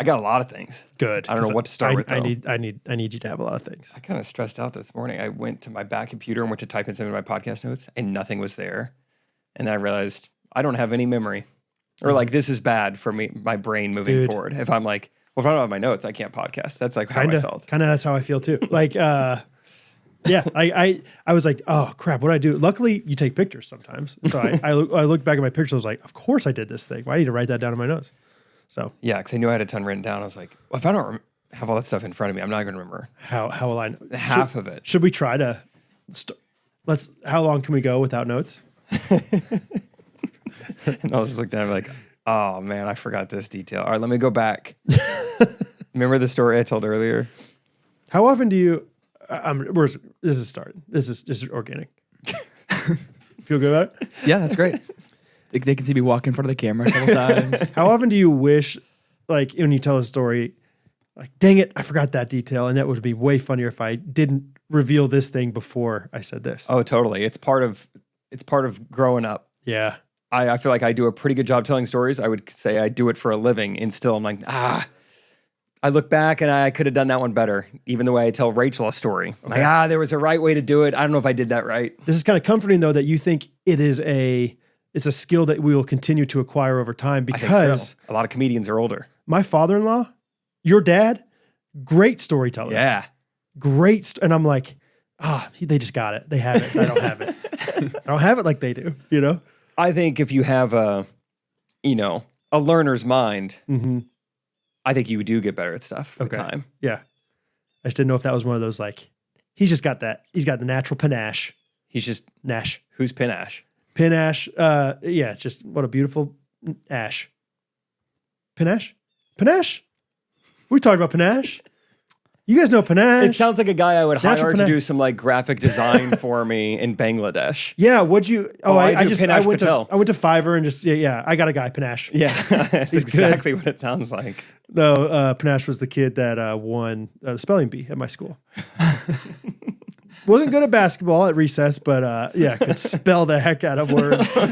I got a lot of things. Good. I don't know what to start with, though. I need you to have a lot of things. I kind of stressed out this morning. I went to my back computer and went to type in some of my podcast notes, and nothing was there. And then I realized I don't have any memory. Or like, this is bad for me, my brain moving forward. If I'm like, well, if I don't have my notes, I can't podcast. That's like how I felt. Kind of that's how I feel too. Like, yeah, I was like, oh crap, what do I do? Luckily, you take pictures sometimes. So I looked back at my pictures. I was like, of course I did this thing. Why I need to write that down in my notes? So yeah, because I knew I had a ton written down. I was like, well, if I don't have all that stuff in front of me, I'm not going to remember. How will I know? Half of it. Should we try to? How long can we go without notes? And I was just looking at it like, oh man, I forgot this detail. All right, let me go back. Remember the story I told earlier? How often do you? This is starting. This is organic. Feel good about it? Yeah, that's great. They can see me walk in front of the camera a couple times. How often do you wish, like when you tell a story, like, dang it, I forgot that detail, and that would be way funnier if I didn't reveal this thing before I said this. Oh, totally. It's part of growing up. Yeah. I feel like I do a pretty good job telling stories. I would say I do it for a living, and still I'm like, I look back and I could have done that one better. Even the way I tell Rachel a story. Okay. Like, there was a right way to do it. I don't know if I did that right. This is kind of comforting though, that you think it's a skill that we will continue to acquire over time, because I think so. A lot of comedians are older. My father-in-law, your dad, great storyteller. Yeah. Great. And I'm like, they just got it. They have it. I don't have it. I don't have it like they do, you know? I think if you have a learner's mind, I think you do get better at stuff with time. Yeah. I just didn't know if that was one of those, like, he's just got that. He's got the natural panache. He's just Nash. Who's Panache? Panache. Yeah, it's just what a beautiful ash. Panache? Panache? We talked about panache. You guys know panache. It sounds like a guy I would hire panache. to do some like graphic design for me in Bangladesh. Yeah, what'd you? I went to Fiverr and just I got a guy, panache. Yeah, that's exactly what it sounds like. No, panache was the kid that won the spelling bee at my school. Wasn't good at basketball at recess, but could spell the heck out of words. I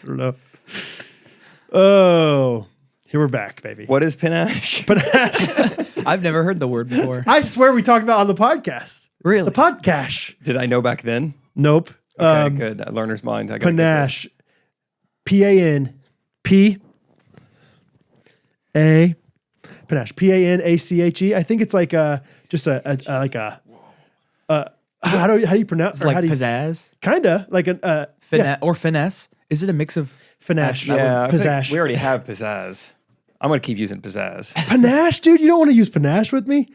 don't know. Oh. Here we're back, baby. What is panache? Panache. I've never heard the word before. I swear we talked about it on the podcast. Really? The podcast. Did I know back then? Nope. Okay, good. A learner's mind. I got panache. P-A-N-P-A. Panache. P-A-N-A-C-H-E. I think it's like just how do you pronounce it? Like pizzazz? Kinda. Like or finesse. Is it a mix of finesse? Yeah. Pizzazz. We already have pizzazz. I'm going to keep using pizzazz. Panache, dude? You don't want to use panache with me?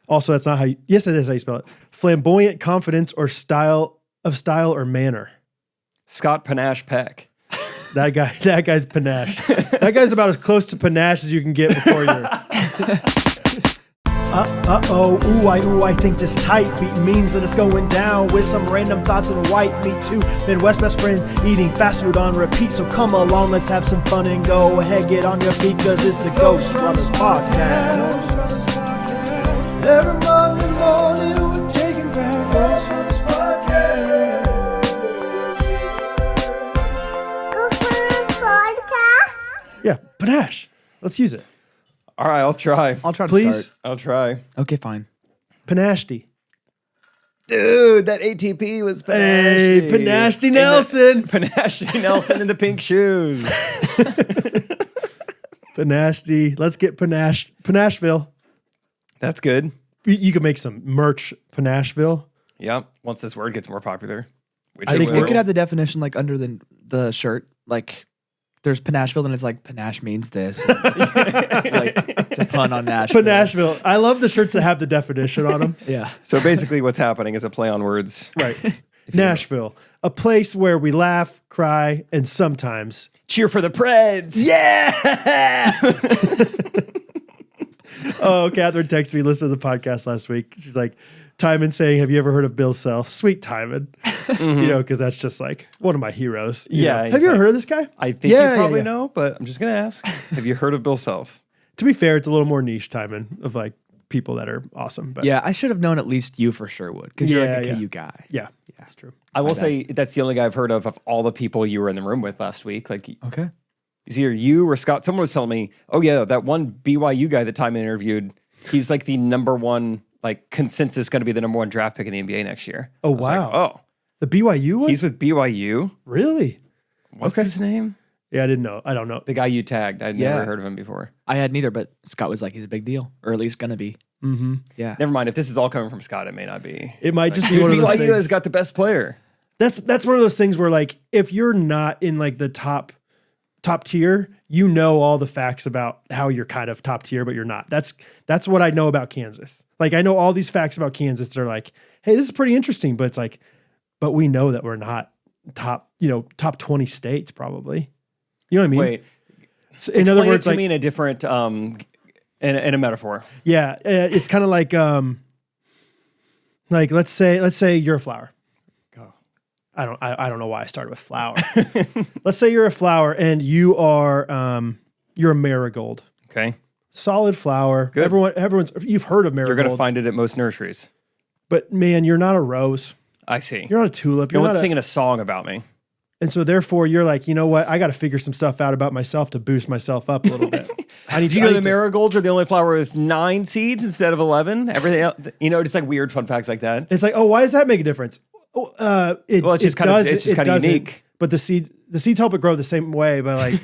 Also, that's not how yes, it is how you spell it. Flamboyant confidence or style or manner. Scott Panache Peck. That guy's panache. That guy's about as close to panache as you can get before you're... I think this tight beat means that it's going down with some random thoughts and white meat too. Midwest best friends eating fast food on repeat. So come along, let's have some fun and go ahead, get on your feet, cause it's the Ghostrunners podcast. Every Monday morning we're taking back Ghostrunners podcast. Yeah, panache. Let's use it. All right, I'll try. I'll try to Please? start. I'll try. Okay, fine. Panache. Dude, that ATP was Panache. Hey, Panache Nelson. Panache Nelson in the pink shoes. Panache. Let's get Panacheville. That's good. You could make some merch, Panacheville. Yep. Once this word gets more popular. Which I think will. we could have the definition like under the shirt. Like there's Panacheville and it's like panache means this. It's a pun on Nashville. Panacheville. I love the shirts that have the definition on them. Yeah. So basically what's happening is a play on words. Right. Nashville. A place where we laugh, cry, and sometimes cheer for the Preds. Yeah. Oh, Catherine texted me, listened to the podcast last week. She's like, Timon saying, have you ever heard of Bill Self? Sweet Timon. You know, because that's just like one of my heroes. Yeah. Have you ever heard of this guy? I think you probably know, but I'm just going to ask. Have you heard of Bill Self? To be fair, it's a little more niche, Timon, of like people that are awesome. But yeah, I should have known at least you for sure would, because you're like a KU guy. Yeah, that's true. I will say that's the only guy I've heard of all the people you were in the room with last week. Like, okay. It's either you or Scott. Someone was telling me, oh yeah, that one BYU guy that Timon interviewed, he's like the number one, like consensus going to be the number one draft pick in the NBA next year. Oh, I was wow. like, oh, The BYU one? he's with BYU. Really? What's his name? Yeah, I didn't know. I don't know. The guy you tagged. I'd never heard of him before. I had neither, but Scott was like, he's a big deal, or at least gonna be. Mm-hmm. Yeah. Never mind. If this is all coming from Scott, it may not be. It might just be Dude, one of those BYU things. has got the best player. That's one of those things where like if you're not in like the top tier, you know all the facts about how you're kind of top tier, but you're not. That's what I know about Kansas. Like I know all these facts about Kansas that are like, hey, this is pretty interesting, but it's like, but we know that we're not top 20 states probably. You know what I mean? Wait. So in other words, to like, me in a different in a metaphor. yeah, it's kind of like let's say you're a flower. Go. I don't know why I started with flower. Let's say you're a flower and you are you're a marigold. Okay. Solid flower. Good. Everyone's you've heard of You're marigold. going to find it at most nurseries. But man, you're not a rose. I see. You're not a tulip. No You're one's not singing a song about me. and so therefore you're like, you know what? I got to figure some stuff out about myself to boost myself up a little bit. Do you know the marigolds are the only flower with 9 seeds instead of 11? Everything else, just like weird fun facts like that. It's like, oh, why does that make a difference? It's just kind of unique. But the seeds help it grow the same way. But like,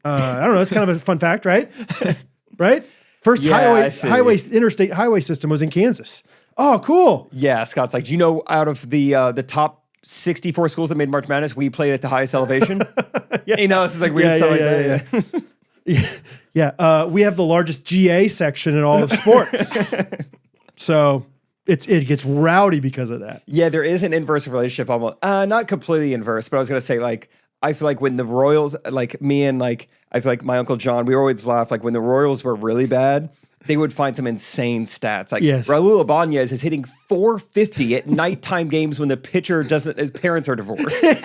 I don't know. It's kind of a fun fact, right? Right? First interstate highway system was in Kansas. Oh, cool. Yeah, Scott's like, do you know out of the top 64 schools that made March Madness, we played at the highest elevation? Yeah. It's just like weird stuff like that. Yeah. We have the largest GA section in all of sports. So it gets rowdy because of that. Yeah, there is an inverse relationship almost. Not completely inverse, but I was going to say, like, I feel like when the Royals, like me and like, I feel like my Uncle John, we always laugh, like when the Royals were really bad, they would find some insane stats. Like Raul Ibanez is hitting 450 at nighttime games when the pitcher his parents are divorced. When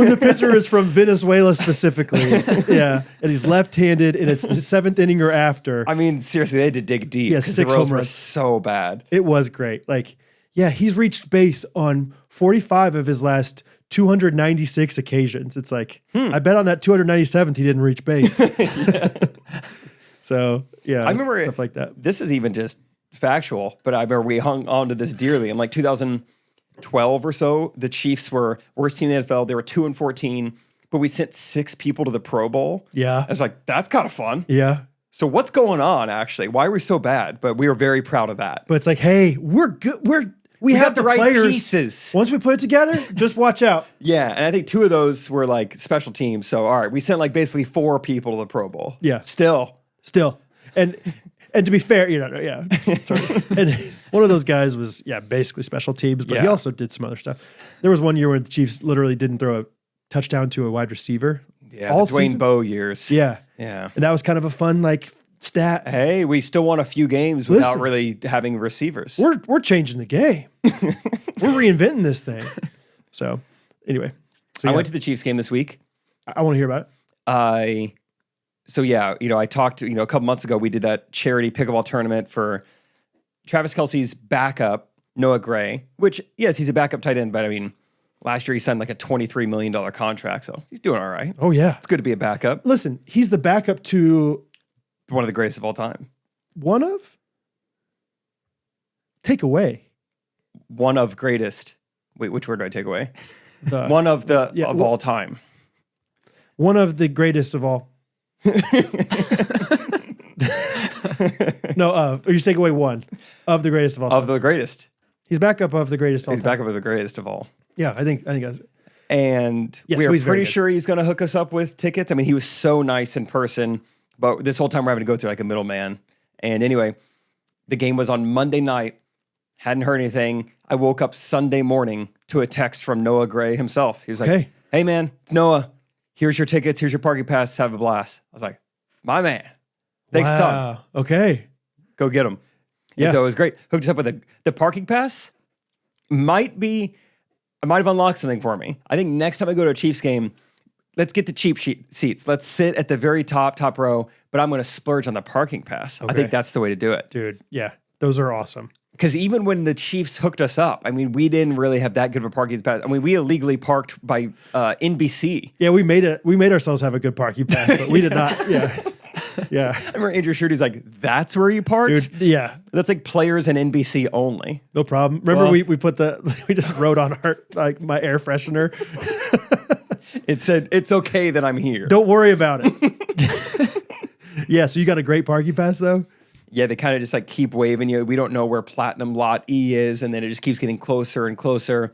the pitcher is from Venezuela specifically. Yeah. And he's left-handed and it's the 7th inning or after. I mean, seriously, they had to dig deep. Yeah, because the 6 Royals home were runs. so bad. It was great. Like, yeah, he's reached base on 45 of his last 296 occasions. It's like, I bet on that 297th he didn't reach base. So, yeah, I remember stuff like that. This is even just factual, but I remember we hung on to this dearly. In like 2012 or so, the Chiefs were worst team in the NFL. They were 2-14, but we sent 6 people to the Pro Bowl. Yeah. I was like, that's kind of fun. Yeah. So what's going on, actually? Why are we so bad? But we were very proud of that. But it's like, hey, we're good. We have got the right players. pieces. Once we put it together, just watch out. Yeah, and I think 2 of those were like special teams. So, all right, we sent like basically 4 people to the Pro Bowl. Yeah. Still. And to be fair, sorry. And one of those guys was, basically special teams, but he also did some other stuff. There was one year where the Chiefs literally didn't throw a touchdown to a wide receiver. Yeah, the Dwayne Bowe years. Yeah. Yeah. And that was kind of a fun, like, stat. Hey, we still won a few games without really having receivers. We're changing the game. We're reinventing this thing. So, anyway. I went to the Chiefs game this week. I want to hear about it. I talked, a couple months ago, we did that charity pickleball tournament for Travis Kelce's backup, Noah Gray, which, yes, he's a backup tight end, but I mean, last year he signed like a $23 million contract, so he's doing all right. Oh, yeah. It's good to be a backup. Listen, he's the backup to One of the greatest of all time. one of? Take away. One of greatest. Wait, which word do I take away? One of all time. One of the greatest of all. No, or you take away one of the greatest of all. Of the greatest. He's backup of the greatest of all. He's backup of the greatest of all. Yeah, I think that's it. And Yeah, we so are he's very pretty good. sure he's going to hook us up with tickets. I mean, he was so nice in person, but this whole time we're having to go through like a middleman. And anyway, the game was on Monday night. Hadn't heard anything. I woke up Sunday morning to a text from Noah Gray himself. He was like, "Hey man, it's Noah. Here's your tickets. Here's your parking pass. Have a blast." I was like, "My man. Thanks, Tom. Okay. Go get him." Yeah. And so it was great. Hooked us up with the parking pass. I might have unlocked something for me. I think next time I go to a Chiefs game, let's get the cheap seats. Let's sit at the very top row, but I'm going to splurge on the parking pass. I think that's the way to do it. Dude, yeah. Those are awesome. Because even when the Chiefs hooked us up, I mean, we didn't really have that good of a parking pass. I mean, we illegally parked by NBC. Yeah, we made ourselves have a good parking pass, but we did not. Yeah. Yeah. I remember Andrew Schurte's like, that's where you parked? Dude, yeah. That's like players and NBC only. No problem. Remember we just wrote on my air freshener. It said, it's okay that I'm here. Don't worry about it. Yeah, so you got a great parking pass though? Yeah, they kind of just like keep waving you. We don't know where Platinum Lot E is, and then it just keeps getting closer and closer.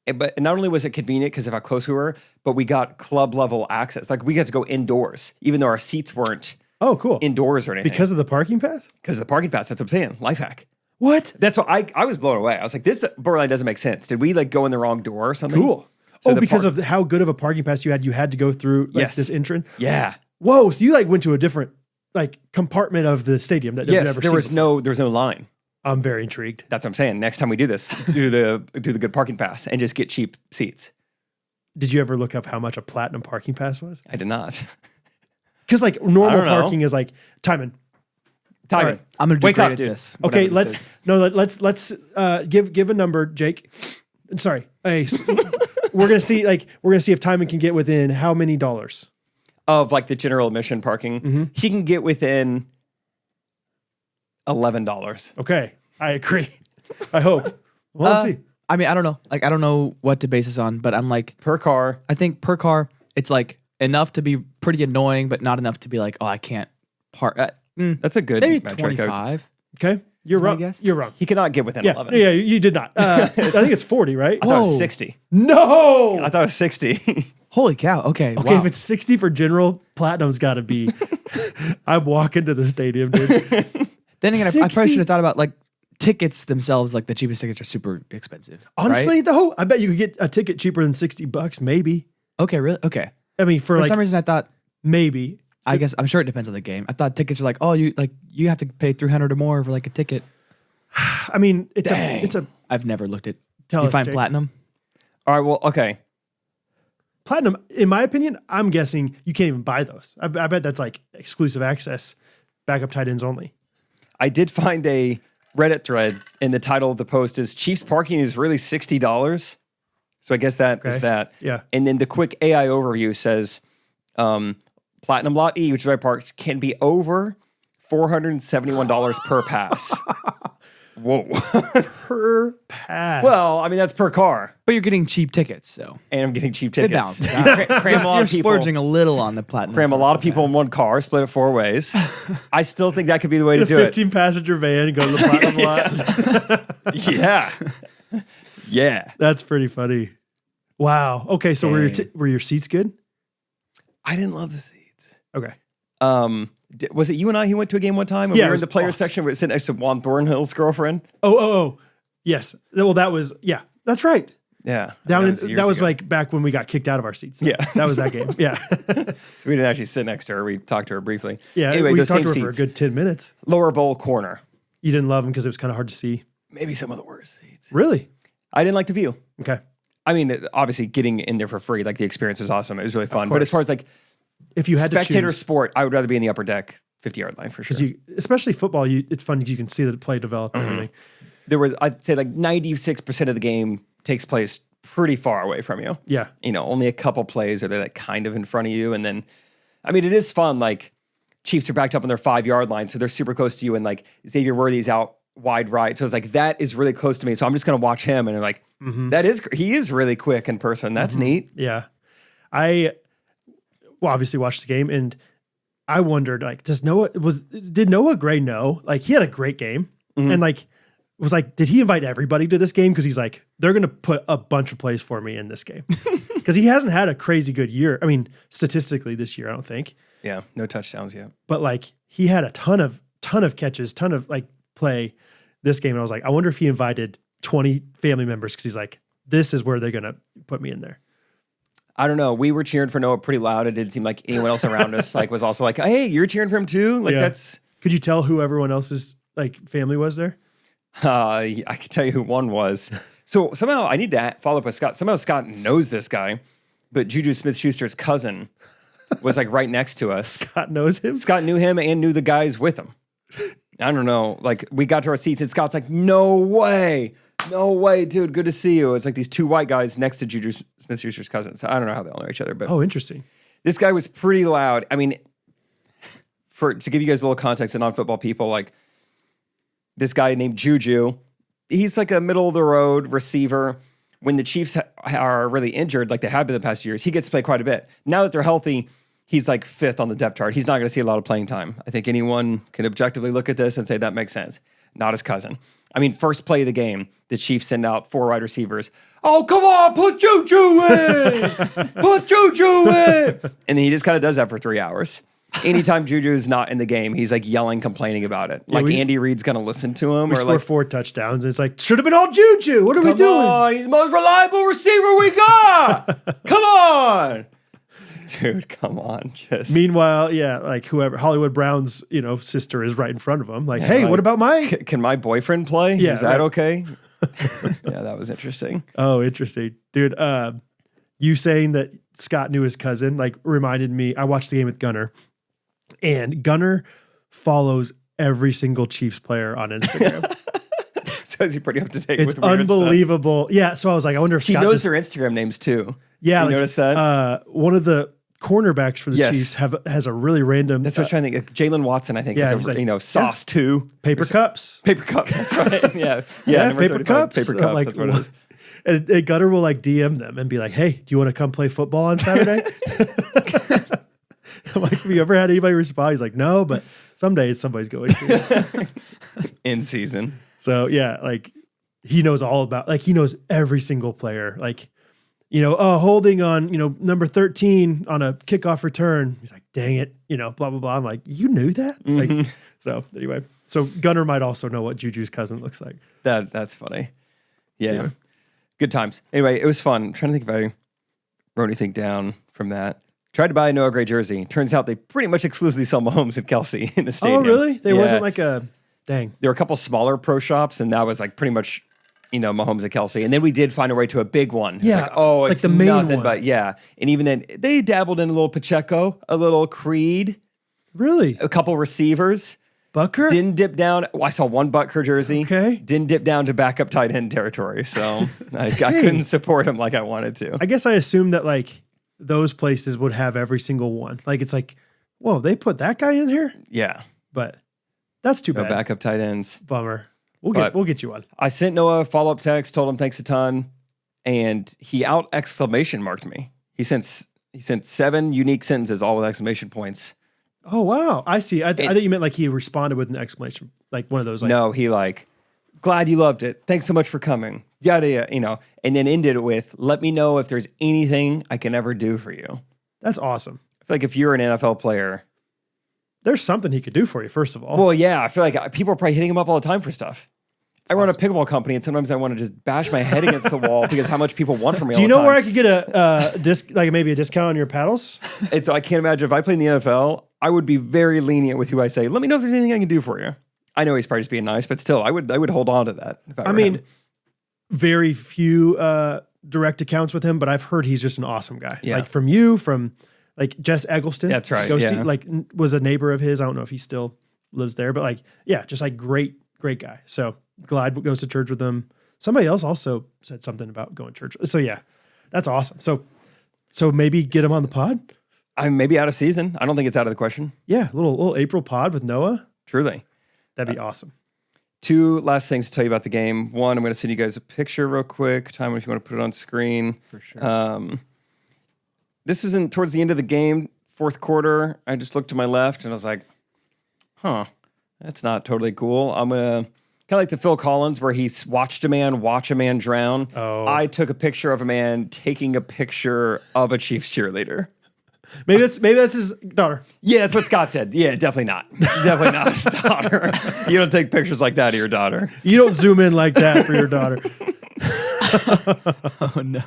But not only was it convenient because of how close we were, but we got club level access. Like we got to go indoors, even though our seats weren't cool. indoors or anything. Because of the parking pass? Because of the parking pass. That's what I'm saying. Life hack. What? That's what I was blown away. I was like, this borderline doesn't make sense. Did we like go in the wrong door or something? Cool. So because of how good of a parking pass you had to go through this entrance? Yeah. Whoa, so you like went to a different compartment of the stadium that you've never there was seen no line. I'm very intrigued. That's what I'm saying. Next time we do this, do the good parking pass and just get cheap seats. Did you ever look up how much a platinum parking pass was? I did not. Because normal parking is like Timon. Right. I'm gonna do Wake great up, at dude. this. Okay, let's give a number, Jake. Sorry, we're gonna see if Timon can get within how many dollars of like the general admission parking. Mm-hmm. He can get within $11. Okay, I agree. I hope. Well, let's see. I mean, I don't know. Like, I don't know what to base this on, but I'm like, Per car. I think per car, it's like enough to be pretty annoying, but not enough to be like, oh, I can't park. That's a good Maybe metric. 25. Okay, you're Is my wrong. guess? You're wrong. He cannot get within Yeah, 11. yeah, you did not. I think it's 40, right? I thought it was 60. No. I thought it was 60. Holy cow. Okay. Okay, wow. if it's 60 for general, platinum's got to be. I'm walking to the stadium, dude. Then again, I 60? probably should have thought about like tickets themselves. Like the cheapest tickets are super expensive. Honestly, right? though, I bet you could get a ticket cheaper than $60, maybe. Okay, really? Okay. I mean, for some reason, I thought. Maybe. I guess I'm sure it depends on the game. I thought tickets are like, oh, you have to pay $300 or more for like a ticket. I mean, it's a. I've never looked at. Tell you us, find Jake. platinum? All right, well, okay. Platinum, in my opinion, I'm guessing you can't even buy those. I bet that's like exclusive access, backup tight ends only. I did find a Reddit thread, and the title of the post is Chiefs parking is really $60. So I guess that is that. Yeah. And then the quick AI overview says Platinum Lot E, which is where I parked, can be over $471 per pass. Whoa. Per pass. Well, I mean, that's per car. But you're getting cheap tickets, so And I'm getting cheap it tickets. balances out. Cram a lot You're of people. splurging a little on the platinum. Cram a lot of people in one car, split it 4 ways. I still think that could be the way to a do it. 15-passenger van, go to the platinum lot. Yeah. Yeah. That's pretty funny. Wow. Okay, so Dang. were your seats good? I didn't love the seats. Okay. Was it you and I who went to a game one time? And Yeah, we it were in was the player awesome. section. We were sitting next to Juan Thornhill's girlfriend. Oh. Yes. Well, that was that's right. Yeah. That years was ago. like back when we got kicked out of our seats. Yeah. That was that game. Yeah. So we didn't actually sit next to her. We talked to her briefly. Yeah. Anyway, we those talked same to her for a seats. good 10 minutes. Lower bowl corner. You didn't love them because it was kind of hard to see. Maybe some of the worst seats. Really? I didn't like the view. Okay. I mean, obviously getting in there for free, like the experience was awesome. It was really fun. But course. as far as like If you had spectator to choose, sport, I would rather be in the upper deck, 50-yard line for sure. especially football, it's fun because you can see the play develop and everything. There was, I'd say like 96% of the game takes place pretty far away from you. Yeah. You know, only a couple plays are they like kind of in front of you. And then, I mean, it is fun. Like Chiefs are backed up on their 5-yard line. So they're super close to you. And like Xavier Worthy's out wide right. So it's like, that is really close to me. So I'm just going to watch him. And I'm like, he is really quick in person. That's neat. Yeah. I obviously watched the game and I wondered, like, did Noah Gray know? Like, he had a great game and like, was like, did he invite everybody to this game? Because he's like, they're going to put a bunch of plays for me in this game. Because he hasn't had a crazy good year. I mean, statistically this year, I don't think. Yeah. No touchdowns yet. But like, he had a ton of catches, ton of like play this game. And I was like, I wonder if he invited 20 family members because he's like, this is where they're going to put me in there. I don't know. We were cheering for Noah pretty loud. It didn't seem like anyone else around us like was also like, hey, you're cheering for him too? Like that's... Could you tell who everyone else's like family was there? I can tell you who one was. So somehow I need to follow up with Scott. Somehow Scott knows this guy, but Juju Smith-Schuster's cousin was like right next to us. Scott knows him. Scott knew him and knew the guys with him. I don't know. Like, we got to our seats, and Scott's like, no way, dude. Good to see you. It's like these two white guys next to Juju Smith-Schuster's cousins. I don't know how they all know each other, but interesting. This guy was pretty loud. I mean, to give you guys a little context, and non-football people, like this guy named Juju, he's like a middle of the road receiver. When the Chiefs are really injured, like they have been the past years, he gets to play quite a bit. Now that they're healthy, he's like 5th on the depth chart. He's not going to see a lot of playing time. I think anyone can objectively look at this and say that makes sense. Not his cousin. I mean, first play of the game, the Chiefs send out 4 wide receivers. Oh, come on, put Juju in! Put Juju in! And then he just kind of does that for 3 hours. Anytime Juju's not in the game, he's like yelling, complaining about it. Like Andy Reid's going to listen to him. We or score like 4 touchdowns. And it's like, should have been all Juju. What are we doing? Come on, he's the most reliable receiver we got. Come on. Dude, come on. Meanwhile, like whoever, Hollywood Brown's, sister is right in front of him. Like, hey, what about my... Can my boyfriend play? Yeah, is that okay? Yeah, that was interesting. Oh, interesting. Dude, you saying that Scott knew his cousin, like, reminded me, I watched the game with Gunner, and Gunner follows every single Chiefs player on Instagram. So is he pretty up to date? It's with weird unbelievable. Stuff? Yeah, so I was like, I wonder if he Scott knows their Instagram names too. Yeah, you notice that? One of the cornerbacks for the Chiefs has a really random. That's what I'm trying to think. Jalen Watson, I think, is like, sauce too. Paper cups. Paper cups. That's right. Yeah, paper cups. Paper cups. Like, that's what it is. And Gunner will like DM them and be like, "Hey, do you want to come play football on Saturday?" I'm like, have you ever had anybody respond? He's like, no, but someday somebody's going to. In season. So yeah, like he knows all about, like he knows every single player. Like, holding on, number 13 on a kickoff return. He's like, dang it, blah, blah, blah. I'm like, you knew that? Mm-hmm. Like, so anyway, so Gunner might also know what Juju's cousin looks like. That's funny. Yeah. Good times. Anyway, it was fun. I'm trying to think if I wrote anything down from that. Tried to buy a Noah Gray jersey. Turns out they pretty much exclusively sell Mahomes and Kelsey in the stadium. Oh, really? There wasn't like a, dang. There were a couple smaller pro shops, and that was like pretty much, Mahomes and Kelsey. And then we did find a way to a big one. It's yeah. Like, oh, it's the main nothing one. but, yeah. And even then, they dabbled in a little Pacheco, a little Creed. Really? A couple receivers. Butker? Didn't dip down. I saw one Butker jersey. Okay. Didn't dip down to backup tight end territory. So I couldn't support him like I wanted to. I guess I assumed that like those places would have every single one. Like it's like, whoa, they put that guy in here? Yeah. But that's too No bad. backup tight ends. Bummer. We'll get you one. I sent Noah a follow-up text, told him thanks a ton, and he exclamation marked me. He sent 7 unique sentences, all with exclamation points. Oh, wow. I see. I thought you meant like he responded with an exclamation, like one of those. Like, No, he glad you loved it. Thanks so much for coming. Yada, yada, and then ended it with, let me know if there's anything I can ever do for you. That's awesome. I feel like if you're an NFL player, there's something he could do for you, first of all. Well, yeah, I feel like people are probably hitting him up all the time for stuff. I run a pickleball company, and sometimes I want to just bash my head against the wall because how much people want from me. Do you all the know time. where I could get a like maybe a discount on your paddles? I can't imagine if I played in the NFL, I would be very lenient with who I say. Let me know if there's anything I can do for you. I know he's probably just being nice, but still, I would hold on to that. If I were him. Very few direct accounts with him, but I've heard he's just an awesome guy. Yeah. Like from like Jess Eggleston. That's right. Ghosty, Yeah. like was a neighbor of his. I don't know if he still lives there, but like, yeah, just like great guy. So glad goes to church with him. Somebody else also said something about going to church. So yeah, that's awesome. So maybe get him on the pod. I'm maybe out of season. I don't think it's out of the question. Yeah, little April pod with Noah. Truly. That'd be awesome. 2 last things to tell you about the game. One, I'm going to send you guys a picture real quick. Timon, if you want to put it on screen. For sure. This isn't towards the end of the game, 4th quarter. I just looked to my left and I was like, that's not totally cool. I'm going to, kind of like the Phil Collins where he watched a man watch a man drown. Oh. I took a picture of a man taking a picture of a Chiefs cheerleader. Maybe that's his daughter. Yeah, that's what Scott said. Yeah, definitely not. Definitely not his daughter. You don't take pictures like that of your daughter. You don't zoom in like that for your daughter. Oh no.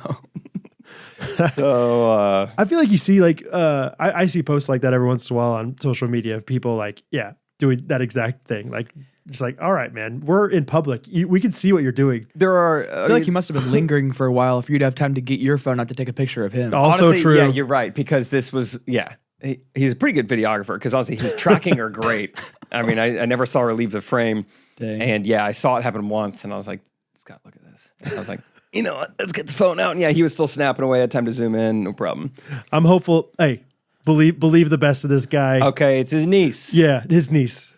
So I feel like you see like I see posts like that every once in a while on social media of people like, yeah, doing that exact thing. Like just like, all right, man, we're in public. We can see what you're doing. there are. I feel like he must have been lingering for a while for you to have time to get your phone out to take a picture of him. Also honestly, true. Yeah, you're right because this was he's a pretty good videographer because honestly, he was tracking her great. I mean, I never saw her leave the frame. Dang. And yeah, I saw it happen once and I was like, Scott, look at this. And I was like, you know what? Let's get the phone out. And yeah, he was still snapping away. I had time to zoom in. No problem. I'm hopeful. Hey, believe the best of this guy. Okay, it's his niece. Yeah, his niece.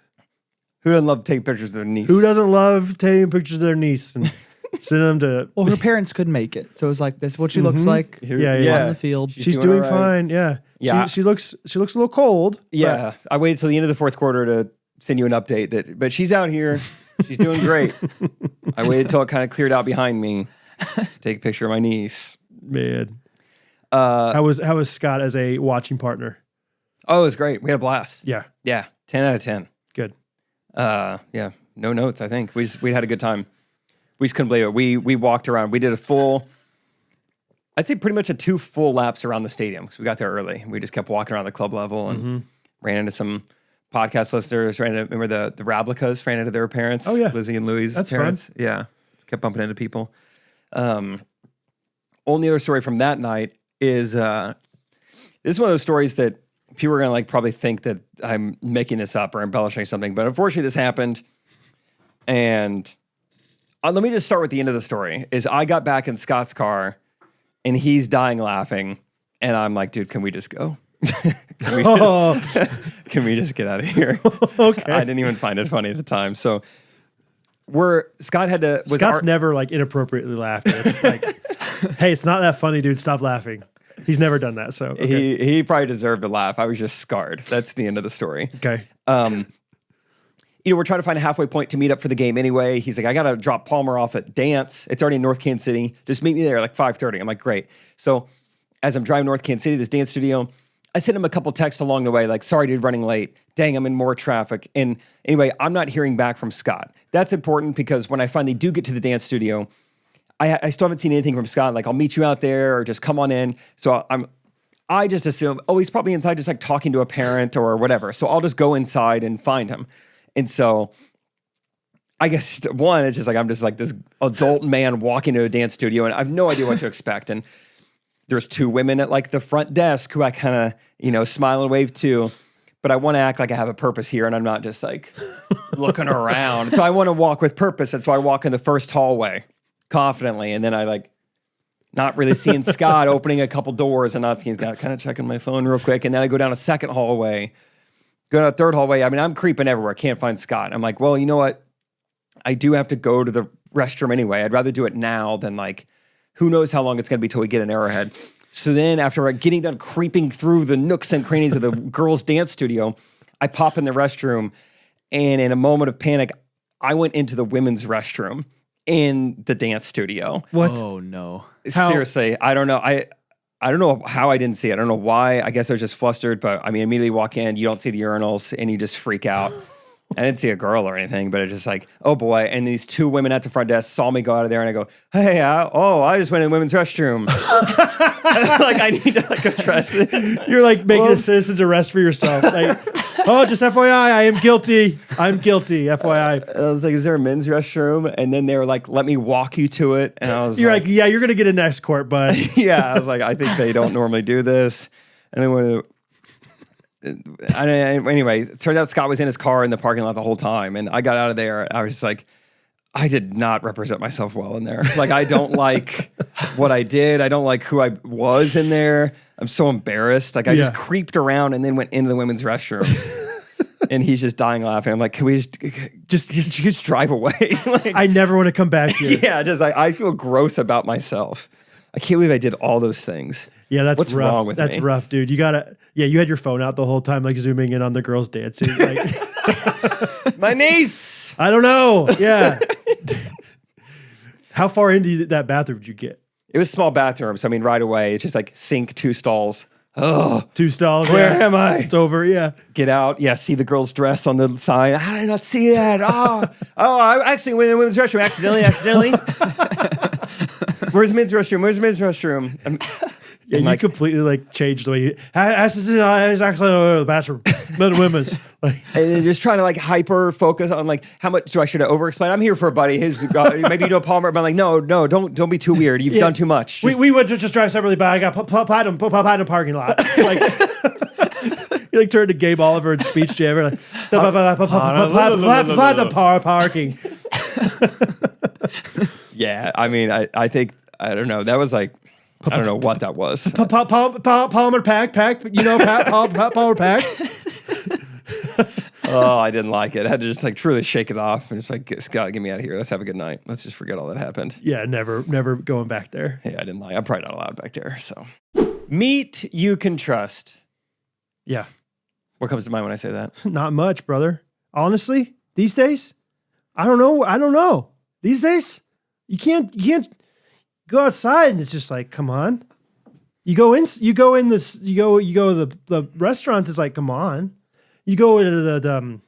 Who doesn't love to take pictures of their niece? Who doesn't love taking pictures of their niece and sending them to? Well, her parents couldn't make it, so it was like, "This is what she looks like." Yeah. On the field. She's doing all right. fine. Yeah. Yeah. She looks a little cold. Yeah, I waited till the end of the fourth quarter to send you an update. But she's out here. She's doing great. I waited till it kind of cleared out behind me to take a picture of my niece. Man. How was Scott as a watching partner? Oh, it was great. We had a blast. Yeah. Yeah, 10 out of 10. Good. Yeah, no notes. I think we had a good time. We just couldn't believe it. We walked around. We did I'd say pretty much 2 full laps around the stadium because we got there early. We just kept walking around the club level and ran into some podcast listeners. Remember the Rablicas ran into their parents. Oh yeah, Lizzie and Louie's That's parents. fun. Yeah, just kept bumping into people. Only other story from that night is this is one of those stories that people are gonna probably think that I'm making this up or embellishing something, but unfortunately this happened. And let me just start with the end of the story. Is I got back in Scott's car, and he's dying laughing, and I'm like, dude, can we just go? Can we just get out of here? Okay. I didn't even find it funny at the time. So Scott's never inappropriately laughed at. Like, hey, it's not that funny, dude. Stop laughing. He's never done that. So okay. He probably deserved a laugh. I was just scarred. That's the end of the story. Okay. We're trying to find a halfway point to meet up for the game anyway. He's like, I got to drop Palmer off at dance. It's already in North Kansas City. Just meet me there 5:30. I'm like, great. So as I'm driving North Kansas City, this dance studio, I sent him a couple texts along the way, sorry, dude, running late. Dang, I'm in more traffic. And anyway, I'm not hearing back from Scott. That's important because when I finally do get to the dance studio, I still haven't seen anything from Scott. I'll meet you out there or just come on in. So I just assume, he's probably inside just talking to a parent or whatever. So I'll just go inside and find him. And so I guess one, it's just I'm just this adult man walking to a dance studio and I have no idea what to expect. And there's 2 women at the front desk who I kind of, smile and wave to, but I want to act like I have a purpose here and I'm not just looking around. So I want to walk with purpose. That's why I walk in the first hallway confidently. And then I not really seeing Scott opening a couple doors and not seeing Scott, kind of checking my phone real quick. And then I go down a second hallway, go down a third hallway. I mean, I'm creeping everywhere. I can't find Scott. I'm like, well, you know what? I do have to go to the restroom anyway. I'd rather do it now than who knows how long it's going to be till we get an Arrowhead. So then after getting done creeping through the nooks and crannies of the girls' dance studio, I pop in the restroom and in a moment of panic, I went into the women's restroom in the dance studio. What? Oh no. Seriously, I don't know. I don't know how I didn't see it. I don't know why. I guess I was just flustered, but I mean, immediately walk in, you don't see the urinals and you just freak out. I didn't see a girl or anything, but it's just oh boy. And these 2 women at the front desk saw me go out of there and I go, hey, I just went in the women's restroom. I need to address it. You're making a citizen's arrest for yourself. Just FYI, I am guilty. I'm guilty, FYI. And I was is there a men's restroom? And then they were let me walk you to it. And I was you're yeah, you're going to get an escort, bud. Yeah, I was I think they don't normally do this. And then anyway, it turns out Scott was in his car in the parking lot the whole time. And I got out of there. I was just I did not represent myself well in there. I don't like what I did. I don't like who I was in there. I'm so embarrassed. I just creeped around and then went into the women's restroom. And he's just dying laughing. I'm like, can we just drive away? I never want to come back here. Yeah, I feel gross about myself. I can't believe I did all those things. Yeah, that's What's rough. wrong with That's me? rough, dude. You had your phone out the whole time, zooming in on the girls dancing. My niece. I don't know. Yeah. How far into that bathroom did you get? It was a small bathroom, so I mean, right away, it's just sink, 2 stalls. Oh, 2 stalls. Where am I? It's over. Yeah. Get out. Yeah. See the girl's dress on the sign. How did I not see that? I actually went in the women's restroom accidentally. Where's the men's restroom? Yeah, you completely changed the way you. It's actually the bathroom, men and women's. And then just trying to hyper focus on how much do I should have over explained? I'm here for a buddy. Maybe you do a Palmer, but I'm no, don't be too weird. You've done too much. We would just drive separately, but I got platinum parking lot. You like turned to Gabe Oliver and Speech Jammer, like the parking. Yeah, I mean, I think I don't know. That was like I don't know what that was. Palmer pack, Palmer pack. Oh, I didn't like it. I had to just like truly shake it off and just like, Scott, get me out of here. Let's have a good night. Let's just forget all that happened. Yeah, never going back there. Hey, I didn't lie. I'm probably not allowed back there. So, meet you can trust. Yeah. What comes to mind when I say that? Not much, brother. Honestly, these days, I don't know. These days, you can't go outside and it's just like, come on. You go to the restaurants. It's like, come on. You go into the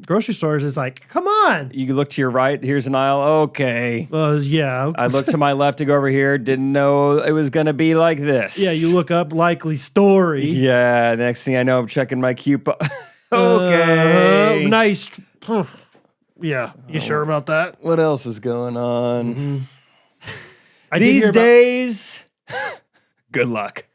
grocery stores. It's like, come on. You look to your right. Here's an aisle. Okay. Yeah. I look to my left to go over here. Didn't know it was going to be like this. Yeah. You look up likely story. Yeah. Next thing I know, I'm checking my coupon. Okay. Nice. Yeah. You sure about that? What else is going on? Mm-hmm. These days, good luck.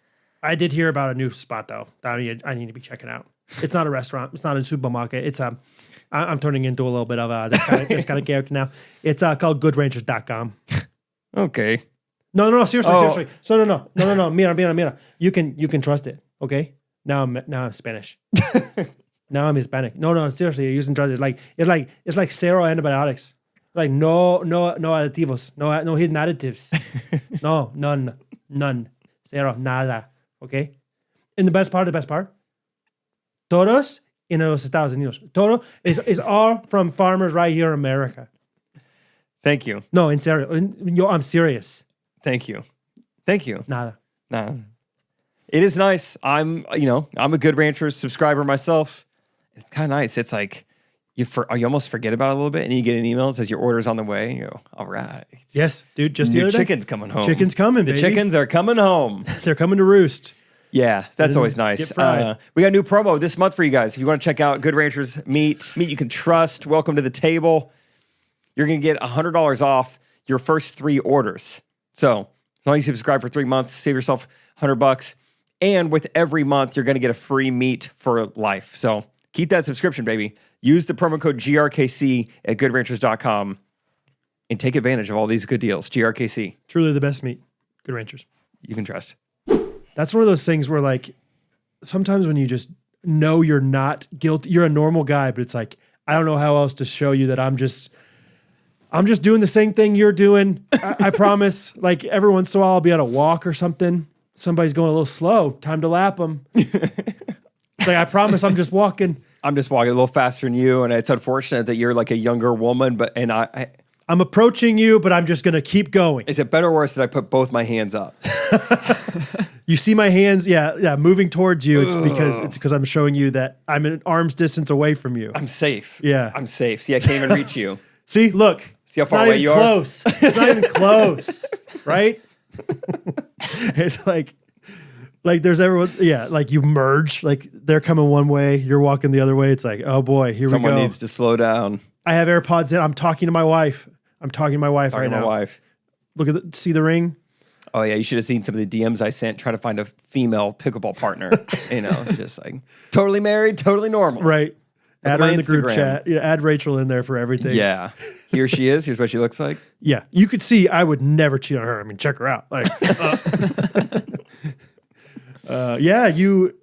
I did hear about a new spot though. I need to be checking out. It's not a restaurant. It's not a supermarket. It's I'm turning into a little bit of this kind of character now. It's called GoodRanchers.com. Okay. No. Seriously. So no. Mira. You can trust it. Okay. Now I'm Spanish. Now I'm Hispanic. No. Seriously, you're using trust it. It's like zero antibiotics. Like no aditivos. No hidden additives. No, none. Zero, nada. Okay? And the best part, todos en los Estados Unidos. Todo is all from farmers right here in America. Thank you. No, in serio. I'm serious. Thank you. Nada. Nah. It is nice. I'm a Good Ranchers subscriber myself. It's kind of nice. It's like you almost forget about it a little bit, and then you get an email that says your order's on the way. You go, all right. Yes, dude. Just the New other day. chicken's coming home. Chicken's coming, The baby. chickens are coming home. They're coming to roost. Yeah, that's always nice. Get fried. We got a new promo this month for you guys. If you want to check out Good Ranchers meat you can trust, welcome to the table. You're going to get $100 off your first 3 orders. So as long as you subscribe for 3 months, save yourself $100. And with every month, you're going to get a free meat for life. So keep that subscription, baby. Use the promo code GRKC at GoodRanchers.com and take advantage of all these good deals. GRKC. Truly the best meat. Good Ranchers. You can trust. That's one of those things where like sometimes when you just know you're not guilty, you're a normal guy, but it's like, I don't know how else to show you that I'm just doing the same thing you're doing. I promise. Like every once in a while I'll be on a walk or something. Somebody's going a little slow. Time to lap them. Like I promise I'm just walking. I'm just walking a little faster than you, and it's unfortunate that you're like a younger woman, I'm approaching you, but I'm just going to keep going. Is it better or worse that I put both my hands up? You see my hands, yeah, moving towards you. It's because I'm showing you that I'm an arm's distance away from you. I'm safe. Yeah. I'm safe. See, I can't even reach you. See, look. See how far away you are? It's not even close, right? It's like there's everyone, yeah, like you merge, like they're coming one way, you're walking the other way. It's like, oh boy, here we go. Someone needs to slow down. I have AirPods in. I'm talking to my wife. Right now. Look at see the ring. Oh yeah, you should have seen some of the DMs I sent trying to find a female pickleball partner. Just like totally married, totally normal. Right. Add her in the group Instagram. chat. Yeah, add Rachel in there for everything. Yeah. Here she is. Here's what she looks like. Yeah. You could see I would never cheat on her. I mean, check her out. Like, you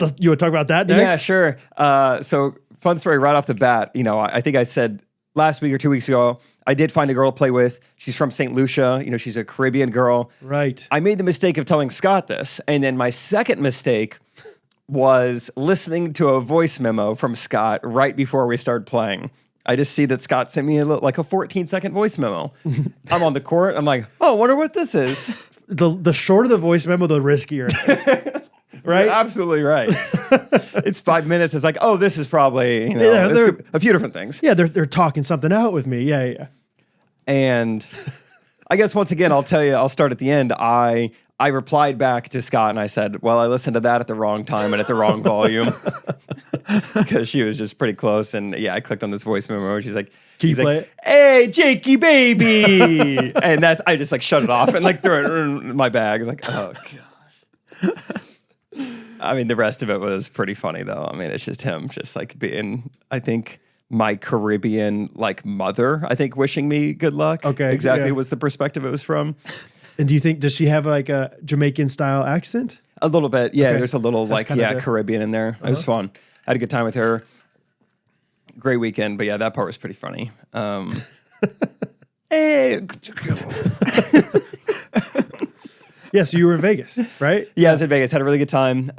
want to talk about that next? Yeah, sure. So fun story right off the bat. I think I said last week or 2 weeks ago, I did find a girl to play with. She's from St. Lucia. She's a Caribbean girl. Right. I made the mistake of telling Scott this. And then my second mistake was listening to a voice memo from Scott right before we started playing. I just see that Scott sent me a 14-second voice memo. I'm on the court. I'm like, oh, I wonder what this is. The shorter the voice memo, the riskier. Right? You're absolutely right. It's 5 minutes. It's like, oh, this is probably a few different things. Yeah, they're talking something out with me. Yeah. And I guess once again, I'll start at the end. I replied back to Scott and I said, well, I listened to that at the wrong time and at the wrong volume. Because she was just pretty close. And yeah, I clicked on this voice memo. She's like, hey, Jakey, baby. And I just shut it off and threw it in my bag. I was like, oh, gosh. I mean, the rest of it was pretty funny, though. I mean, it's just him just like being, I think, my Caribbean like mother, I think, wishing me good luck. Okay, Exactly yeah. was the perspective it was from. And do you think, does she have like a Jamaican style accent? A little bit. Yeah, Okay. there's a little That's like, kinda the- Caribbean in there. It was fun. I had a good time with her. Great weekend. But yeah, that part was pretty funny. Hey. Yeah, so you were in Vegas, right? Yeah, I was in Vegas. Had a really good time.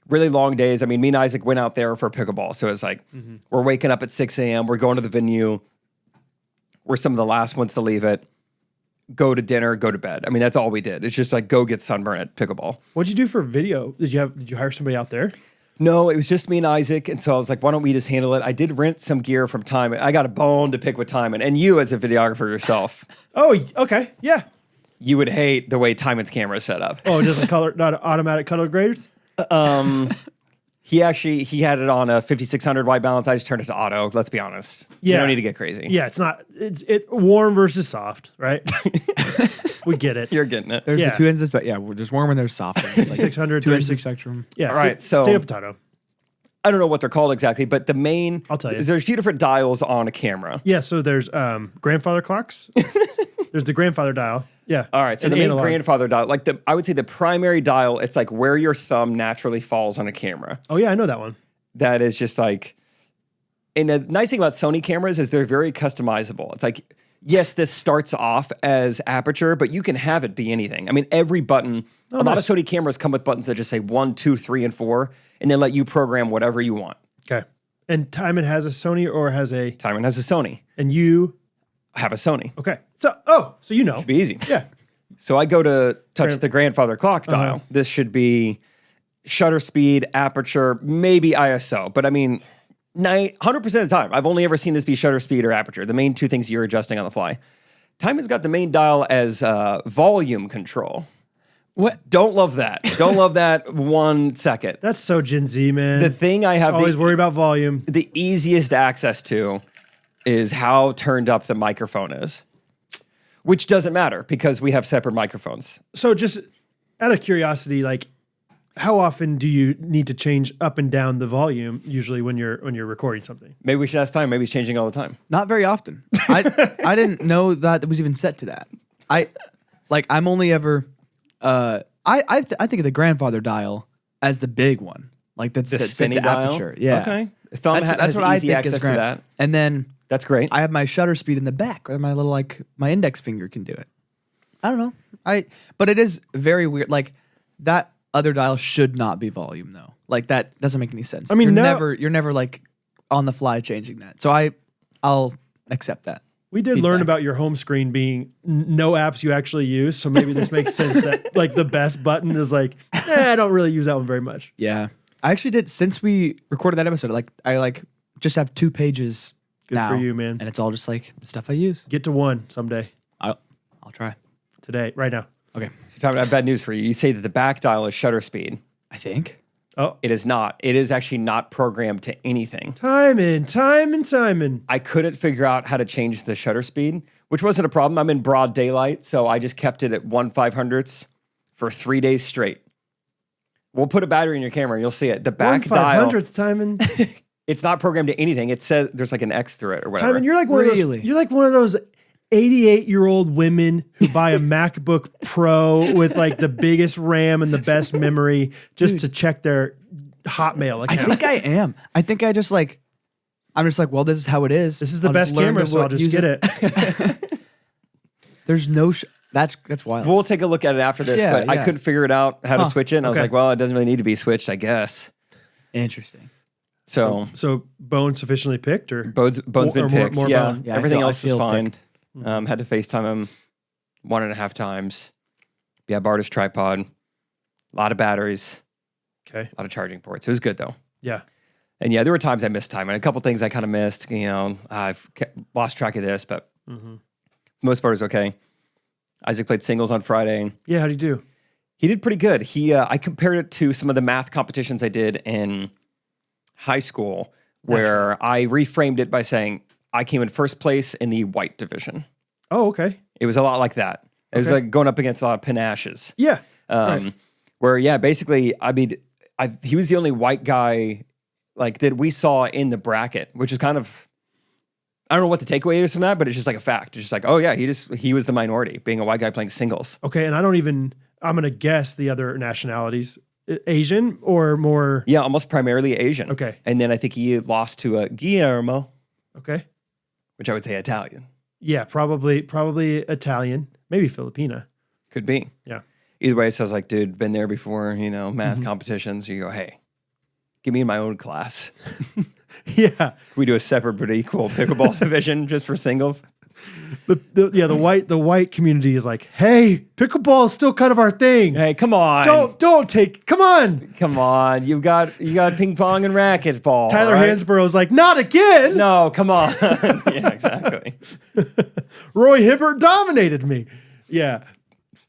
Really long days. I mean, me and Isaac went out there for pickleball. So it's like, we're waking up at 6 a.m. We're going to the venue. We're some of the last ones to leave it. Go to dinner, go to bed. I mean, that's all we did. It's just like, go get sunburn at pickleball. What'd you do for video? Did you hire somebody out there? No, it was just me and Isaac. And so I was like, why don't we just handle it? I did rent some gear from Timon. I got a bone to pick with Timon. And you as a videographer yourself, Oh, okay. Yeah. you would hate the way Timon's camera is set up. Oh, just a color, not automatic color graders? He had it on a 5600 white balance. I just turned it to auto. Let's be honest. You Yeah. don't need to get crazy. Yeah, it's warm versus soft, right? We get it. You're getting it. There's Yeah. the two ends of this, but yeah, there's warm and there's soft. It's like 600, two ends of the 36. spectrum. Yeah. All right, so- potato, potato. I don't know what they're called exactly, but the main, I'll tell you. there's a few different dials on a camera. Yeah, so there's grandfather clocks. There's the grandfather dial. Yeah. All right, so And the main analog. grandfather dial, like I would say the primary dial, it's like where your thumb naturally falls on a camera. Oh, yeah, I know that one. That is just like, and the nice thing about Sony cameras is they're very customizable. It's like, yes, this starts off as aperture, but you can have it be anything. I mean, every button, a lot of nice. Sony cameras come with buttons that just say 1, 2, 3, and 4, and they let you program whatever you want. Okay. And Timon has a Sony or has a, Timon has a Sony. and you, I have a Sony. okay. So you know. Be easy. Yeah. So I go to touch the grandfather clock dial. This should be shutter speed, aperture, maybe ISO. But I mean, 100% of the time, I've only ever seen this be shutter speed or aperture, the main two things you're adjusting on the fly. Timon's got the main dial as volume control. What? Don't love that. Don't love that 1 second. That's so Gen Z, man. The thing I have always worry about volume. the easiest access to is how turned up the microphone is, which doesn't matter because we have separate microphones. So just out of curiosity, like how often do you need to change up and down the volume usually when you're recording something? Maybe we should ask Time. Maybe it's changing all the time. Not very often. I didn't know that it was even set to that. I'm only ever I think of the grandfather dial as the big one. Like that's set spinny to dial? aperture. Yeah. Okay. Thumb That's has what I easy think access is to that. And then That's great. I have my shutter speed in the back, where my little my index finger can do it. I don't know. But it is very weird. Like that other dial should not be volume though. Like that doesn't make any sense. I mean, you're never like on the fly changing that. So I'll accept that. We did learn about your home screen being no apps you actually use. So maybe this makes sense that like the best button is like, I don't really use that one very much. Yeah. I actually did since we recorded that episode. I just have 2 pages Good now, for you, man. and it's all just like stuff I use. Get to one someday. I'll try. Today, right now. Okay. So, Tom, I have bad news for you. You say that the back dial is shutter speed. I think. Oh, It is not. It is actually not programmed to anything. Timon. I couldn't figure out how to change the shutter speed, which wasn't a problem. I'm in broad daylight, so I just kept it at 1/500ths for 3 days straight. We'll put a battery in your camera and you'll see it. The back dial, 1/500th, Timon. it's not programmed to anything. It says there's like an X through it or whatever. Timon, you're like one Really? of those. You're like one of those 88-year-old women who buy a MacBook Pro with like the biggest RAM and the best memory just to check their Hotmail I account. think I am. I think I'm just like, well, this is how it is. This is the I'll best just learn camera, to so I'll just use get it. There's no. That's wild. We'll take a look at it after this, Yeah, but I yeah. couldn't figure it out how to switch it. And I was Okay. like, well, it doesn't really need to be switched, I guess. Interesting. So So bone sufficiently picked, or Bone's More- been or more- picked. more yeah. bone. Yeah, I Everything feel- I else was feel fine. picked. Had to FaceTime him 1.5 times. Yeah, borrowed his tripod. A lot of batteries. okay, A lot of charging ports. It was good though. yeah. And yeah, there were times I missed time, and a couple things I kind of missed. You know, lost track of this, but most part is okay. Isaac played singles on Friday. Yeah, how do you do? He did pretty good. I compared it to some of the math competitions I did in high school, where I reframed it by saying I came in first place in the white division. Oh, okay. It was a lot like that. It was Okay. like going up against a lot of panaches. Yeah. Where, yeah, basically, I mean, he was the only white guy like that we saw in the bracket, which is kind of, I don't know what the takeaway is from that, but it's just like a fact. It's just like, oh yeah, he was the minority, being a white guy playing singles. Okay, and I'm going to guess the other nationalities. Asian or more? Yeah, almost primarily Asian. Okay. And then I think he lost to Guillermo. Okay. Which I would say Italian. Yeah, probably Italian, maybe Filipina. Could be. Yeah. Either way, so I was like, dude, been there before, math competitions. You go, hey, give me in my own class. Yeah. Can we do a separate but equal pickleball division just for singles? The white community is like, hey, pickleball is still kind of our thing. Hey, come on. Come on. Come on. You got ping pong and racquetball. Tyler right? Hansborough's like, not again. No, come on. Yeah, exactly. Roy Hibbert dominated me. Yeah.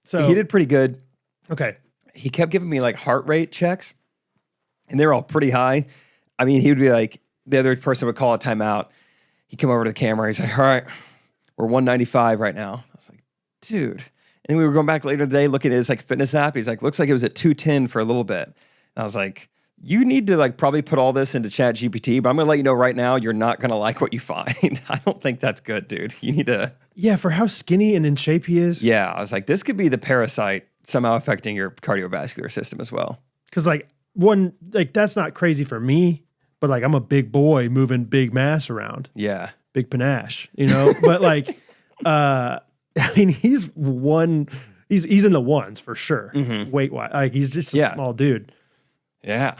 So he did pretty good. Okay. He kept giving me like heart rate checks, and they're all pretty high. I mean, he would be like, the other person would call a timeout. He'd come over to the camera. He's like, all right, we're 195 right now. I was like, dude. And we were going back later today, looking at his like fitness app. He's like, looks like it was at 210 for a little bit. And I was like, you need to like probably put all this into Chat GPT, but I'm going to let you know right now, you're not going to like what you find. I don't think that's good, dude. You need to. Yeah, for how skinny and in shape he is. Yeah, I was like, this could be the parasite somehow affecting your cardiovascular system as well. Because that's not crazy for me, but like I'm a big boy moving big mass around. Yeah. Big panache, but like, I mean, he's in the ones for sure. Mm-hmm. Weight wise, like he's just a small dude. Yeah.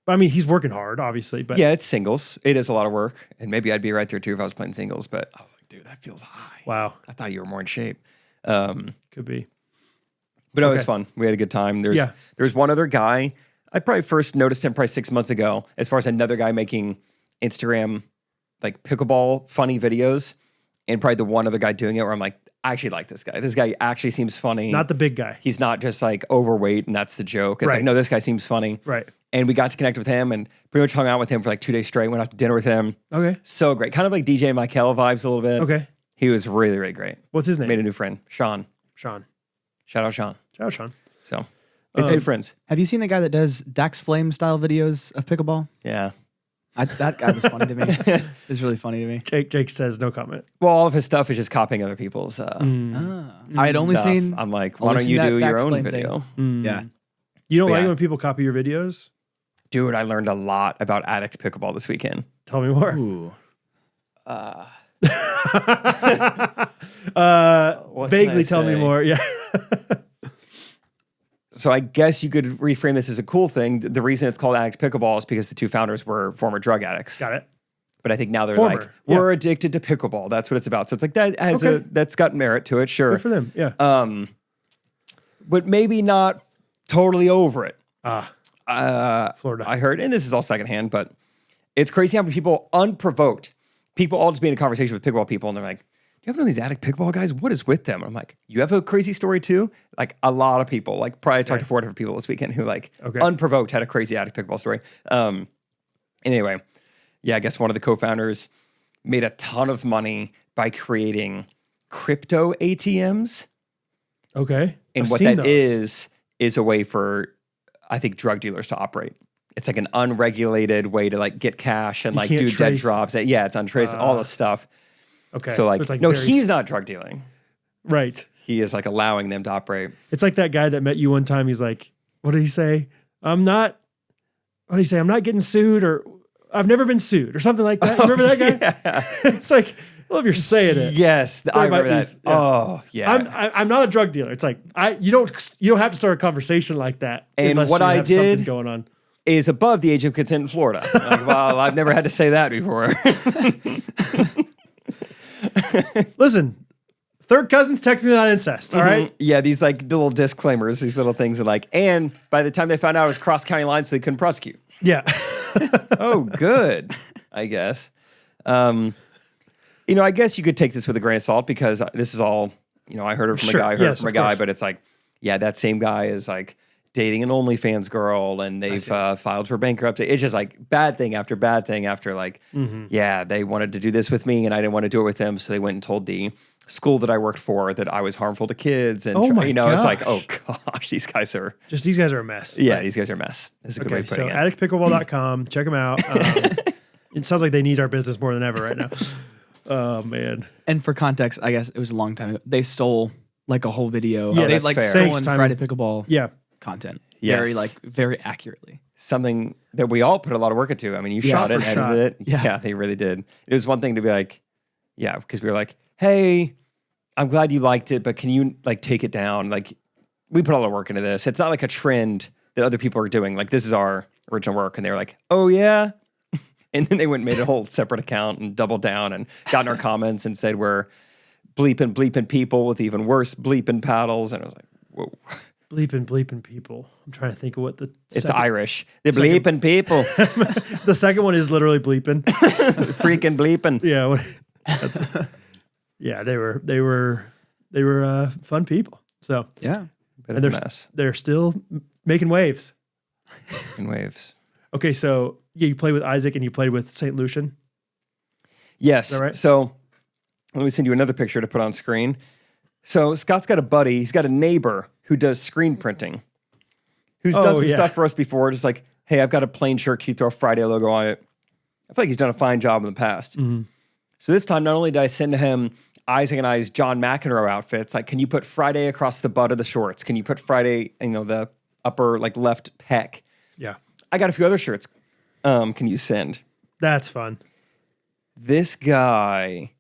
But I mean, he's working hard, obviously. But yeah, it's singles. It is a lot of work, and maybe I'd be right there too if I was playing singles. But I was like, dude, that feels high. Wow. I thought you were more in shape. Could be. But it was fun. We had a good time. There's one other guy. I probably first noticed him probably 6 months ago. As far as another guy making Instagram like pickleball funny videos, and probably the one other guy doing it where I'm like, I actually like this guy. This guy actually seems funny. Not the big guy. He's not just like overweight and that's the joke. It's like, no, this guy seems funny. Right. And we got to connect with him and pretty much hung out with him for like 2 days straight. Went out to dinner with him. Okay. So great. Kind of like DJ Michael vibes a little bit. Okay. He was really, really great. What's his name? Made a new friend. Sean. Shout out Sean. So it's made friends. Have you seen the guy that does Dax Flame style videos of pickleball? Yeah. That guy was funny to me. It was really funny to me. Jake says no comment. Well, all of his stuff is just copying other people's I had only seen. I'm like, why don't you do your own video? Yeah. You don't like when people copy your videos? Dude, I learned a lot about addict pickleball this weekend. Tell me more. Ooh. Vaguely tell me more. Yeah. So I guess you could reframe this as a cool thing. The reason it's called addict pickleball is because the two founders were former drug addicts. Got it. But I think now they're like, we're addicted to pickleball. That's what it's about. So it's like that has that's got merit to it. Sure. Good for them. Yeah. But maybe not totally over it. Florida. I heard, and this is all secondhand, but it's crazy how many people unprovoked, people all just be in a conversation with pickleball people, and they're like, do you ever know these addict pickleball guys? What is with them? I'm like, you have a crazy story too? Like a lot of people, like probably talked to 4 different people this weekend who like unprovoked had a crazy addict pickleball story. Anyway, yeah, I guess one of the co-founders made a ton of money by creating crypto ATMs. Okay. And what that is a way for, I think, drug dealers to operate. It's like an unregulated way to like get cash and like do dead drops. Yeah, it's untraceable, all this stuff. Okay. So like, no, he's not drug dealing. Right. He is like allowing them to operate. It's like that guy that met you one time. He's like, what did he say? I'm not getting sued, or I've never been sued, or something like that. You remember that guy? Yeah. It's like, I love you're saying it. Yes. I remember that. Yeah. Oh yeah. I'm not a drug dealer. It's like, you don't have to start a conversation like that. And what I did going on is above the age of consent in Florida. Like, well, I've never had to say that before. Listen, third cousin's technically not incest, all right? Yeah, these like little disclaimers, these little things are like, and by the time they found out it was cross county lines, so they couldn't prosecute. Yeah. Oh, good, I guess. I guess you could take this with a grain of salt because this is all, I heard it from a guy, but it's like, yeah, that same guy is like dating an OnlyFans girl, and they've filed for bankruptcy. It's just like bad thing after bad thing after like, yeah, they wanted to do this with me and I didn't want to do it with them. So they went and told the school that I worked for that I was harmful to kids. And, it's like, oh gosh, these guys are a mess. Yeah, these guys are a mess. That's a good way of putting it. addictpickleball.com, check them out. It sounds like they need our business more than ever right now. Oh man. And for context, I guess it was a long time ago. They stole like a whole video. Yeah, They like fair. stolen Thanks, Timon. Friday pickleball Yeah. content. Yes. Very accurately. Something that we all put a lot of work into. I mean, you shot it, for edited shot. it. Yeah. Yeah, they really did. It was one thing to be like, yeah, because we were like, hey, I'm glad you liked it, but can you like take it down? Like, we put a lot of work into this. It's not like a trend that other people are doing. Like, this is our original work. And they were like, oh yeah. And then they went and made a whole separate account and doubled down and got in our comments and said we're bleeping people with even worse bleeping paddles. And I was like, whoa. Bleeping people. I'm trying to think of what It's Irish. The bleeping people. The second one is literally bleeping. Freaking bleeping. Yeah. Yeah, they were fun people. So Yeah. Bit of a mess. they're still making waves. In waves. Okay, so yeah, you played with Isaac and you played with St. Lucian. Yes. Is that right? So let me send you another picture to put on screen. So Scott's got a buddy. He's got a neighbor who does screen printing, who's done some stuff for us before. Just like, hey, I've got a plain shirt. Can you throw a Friday logo on it? I feel like he's done a fine job in the past. So this time, not only did I send him Isaac and I's John McEnroe outfits, like, can you put Friday across the butt of the shorts? Can you put Friday, the upper like left pec? Yeah. I got a few other shirts. Can you send? That's fun. This guy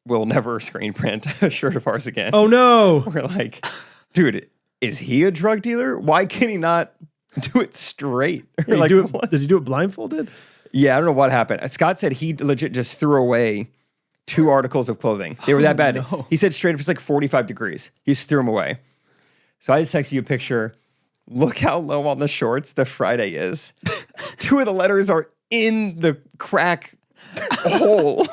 will never screen print a shirt of ours again. Oh no. We're like, dude, is he a drug dealer? Why can he not do it straight? We're like, Did he do it blindfolded? Yeah, I don't know what happened. Scott said he legit just threw away 2 articles of clothing. They were that bad. No. He said straight up, it's like 45 degrees. He just threw them away. So I just texted you a picture. Look how low on the shorts the Friday is. 2 of the letters are in the crack hole.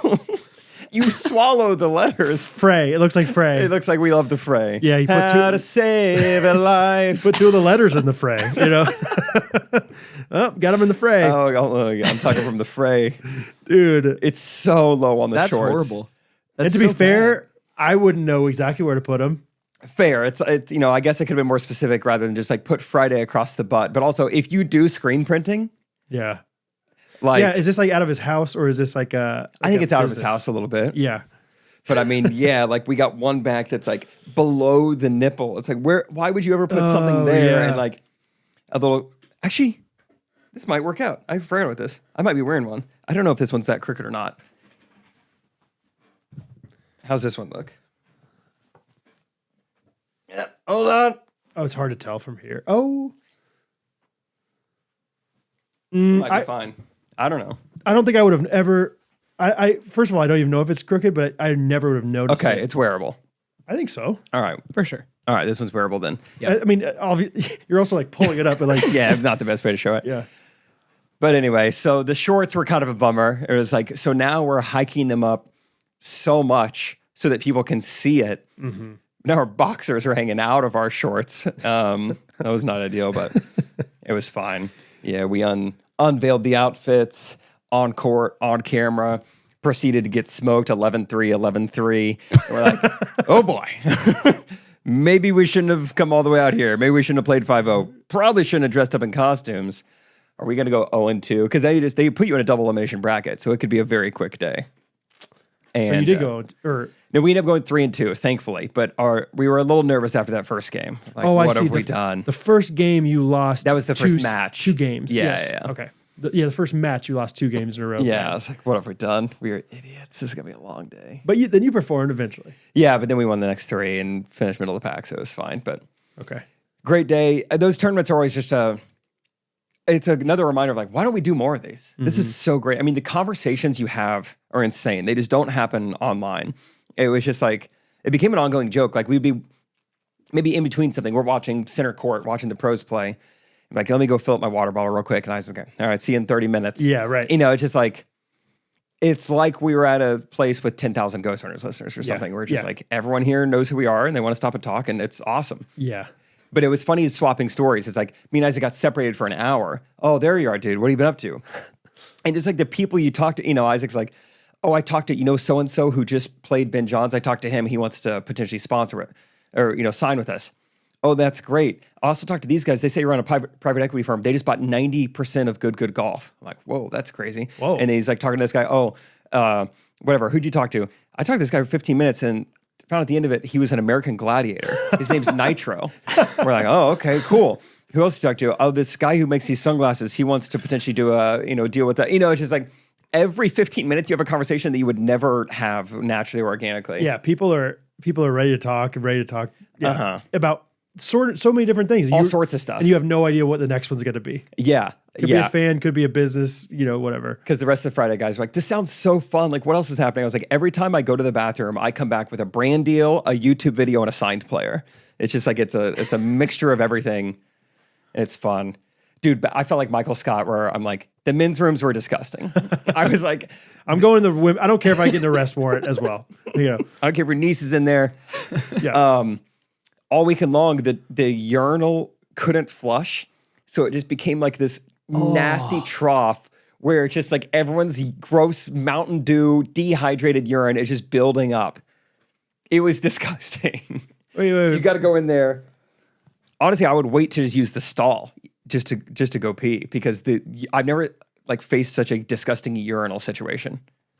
You swallow the letters. Frey. It looks like Frey. It looks like we love the fray. Yeah, he put How to save a life. Put 2 of the letters in the fray, Oh, got him in the fray. I'm talking from the fray. Dude. It's so low on the That's shorts. horrible. And to be fair, I wouldn't know exactly where to put them. Fair. It's I guess it could have been more specific rather than just like put Friday across the butt. But also, if you do screen printing, Yeah. like Is this like out of his house or is this like a I think it's out of his business? house a little bit. Yeah. But I mean, yeah, like we got one back that's like below the nipple. It's like why would you ever put something there yeah. and like a little actually, this might work out. I forgot about this. I might be wearing one. I don't know if this one's that crooked or not. How's this one look? Yeah, hold on. Oh, it's hard to tell from here. Oh. Might be fine. I don't know. I don't think I would have ever. I first of all, I don't even know if it's crooked, but I never would have noticed. Okay, it. it's wearable. I think so. All right. For sure. All right, this one's wearable then. Yeah. I mean, you're also like pulling it up and like Yeah, not the best way to show it. yeah. But anyway, so the shorts were kind of a bummer. It was like, so now we're hiking them up so much so that people can see it. Mm-hmm. Now our boxers are hanging out of our shorts. That was not ideal, but it was fine. Yeah, we unveiled the outfits on court, on camera, proceeded to get smoked 11-3, 11-3. We're like, oh boy. Maybe we shouldn't have come all the way out here. Maybe we shouldn't have played 5-0. Probably shouldn't have dressed up in costumes. Are we going to go 0-2? Because they put you in a double elimination bracket, so it could be a very quick day. And, So you did go, or no, we ended up going 3-2, thankfully. But we were a little nervous after that first game. Like, I what see. have we done? The first game you lost. That was the first match. 2 games. Yeah, yes. yeah. Okay. The first match you lost 2 games in a row. Yeah, I was like, what have we done? We were idiots. This is going to be a long day. But then you performed eventually. Yeah, but then we won the next 3 and finished middle of the pack, so it was fine. But Okay. great day. Those tournaments are always just it's another reminder of like, why don't we do more of these? This is so great. I mean, the conversations you have are insane. They just don't happen online. It was just like, it became an ongoing joke. Like we'd be maybe in between something. We're watching center court, watching the pros play. I'm like, let me go fill up my water bottle real quick. And I was like, all right, see you in 30 minutes. Yeah, right. It's just like, it's like we were at a place with 10,000 Ghostrunners listeners or something. Where it's just like, everyone here knows who we are and they want to stop and talk and it's awesome. Yeah. But it was funny swapping stories. It's like me and Isaac got separated for an hour. Oh, there you are, dude. What have you been up to? And just like the people you talk to, Isaac's like, oh, I talked to, so-and-so who just played Ben Johns. I talked to him. He wants to potentially sponsor it or, sign with us. Oh, that's great. I also talked to these guys. They say you're on a private equity firm. They just bought 90% of Good Golf. I'm like, whoa, that's crazy. Whoa. And then he's like talking to this guy. Whatever. Who'd you talk to? I talked to this guy for 15 minutes and found at the end of it, he was an American Gladiator. His name's Nitro. We're like, oh, okay, cool. Who else did you talk to? Oh, this guy who makes these sunglasses. He wants to potentially do a, deal with that. It's just like every 15 minutes you have a conversation that you would never have naturally or organically. Yeah, people are ready to talk about so many different things. All sorts of stuff. And you have no idea what the next one's going to be. Yeah. Could be a fan, could be a business, whatever. Because the rest of the Friday guys were like, this sounds so fun. Like, what else is happening? I was like, every time I go to the bathroom, I come back with a brand deal, a YouTube video, and a signed player. It's just like, it's a mixture of everything. And it's fun. Dude, but I felt like Michael Scott where I'm like, the men's rooms were disgusting. I was like, I'm going to the women. I don't care if I get an arrest warrant as well. I don't care if your niece is in there. Yeah. All weekend long, the urinal couldn't flush. So it just became like this nasty trough where it's just like everyone's gross Mountain Dew, dehydrated urine is just building up. It was disgusting. Wait. So you got to go in there. Honestly, I would wait to just use the stall just to go pee because I've never faced such a disgusting urinal situation.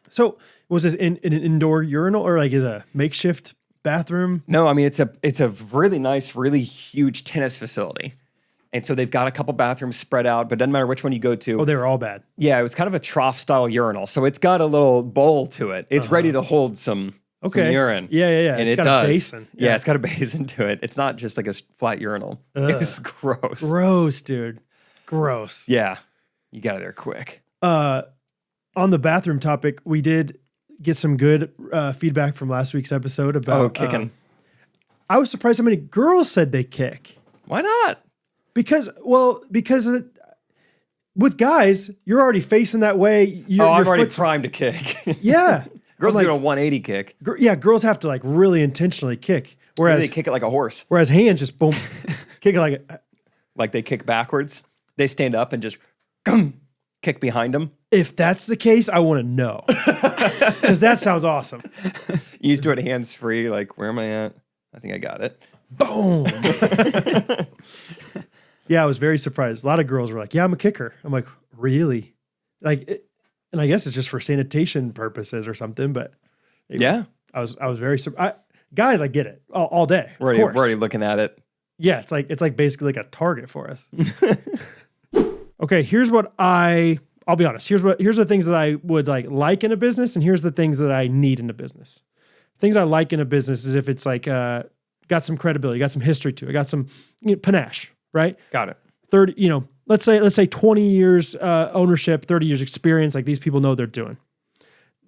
So was this in an indoor urinal or is a makeshift bathroom? No, I mean it's a really nice, really huge tennis facility. And so they've got a couple bathrooms spread out, but it doesn't matter which one you go to. Oh, they were all bad. Yeah, it was kind of a trough style urinal. So it's got a little bowl to it. It's ready to hold some urine. Yeah. And it's got a basin. Yeah, it's got a basin to it. It's not just like a flat urinal. It's gross. Gross, dude. Gross. Yeah. You got it there quick. On the bathroom topic, we did get some good feedback from last week's episode about kicking. I was surprised how many girls said they kick. Why not? Because with guys, you're already facing that way. I'm already primed to kick. Yeah. Girls do a 180 kick. Girls have to really intentionally kick. Whereas they kick it like a horse. Whereas hands just boom, kick it like they kick backwards. They stand up and just kick behind them. If that's the case, I want to know because that sounds awesome. You used to do it hands free. Like, where am I at? I think I got it. Boom. Yeah, I was very surprised. A lot of girls were like, "Yeah, I'm a kicker." I'm like, "Really?" And I guess it's just for sanitation purposes or something. But yeah, I was very surprised. Guys, I get it all day. We're already looking at it. Yeah, it's like basically like a target for us. Okay, here's what I'll be honest. Here's the things that I would like in a business, and here's the things that I need in a business. Things I like in a business is if it's got some credibility, got some history to it, got some panache, right? Got it. 30, let's say 20 years ownership, 30 years experience, like these people know what they're doing.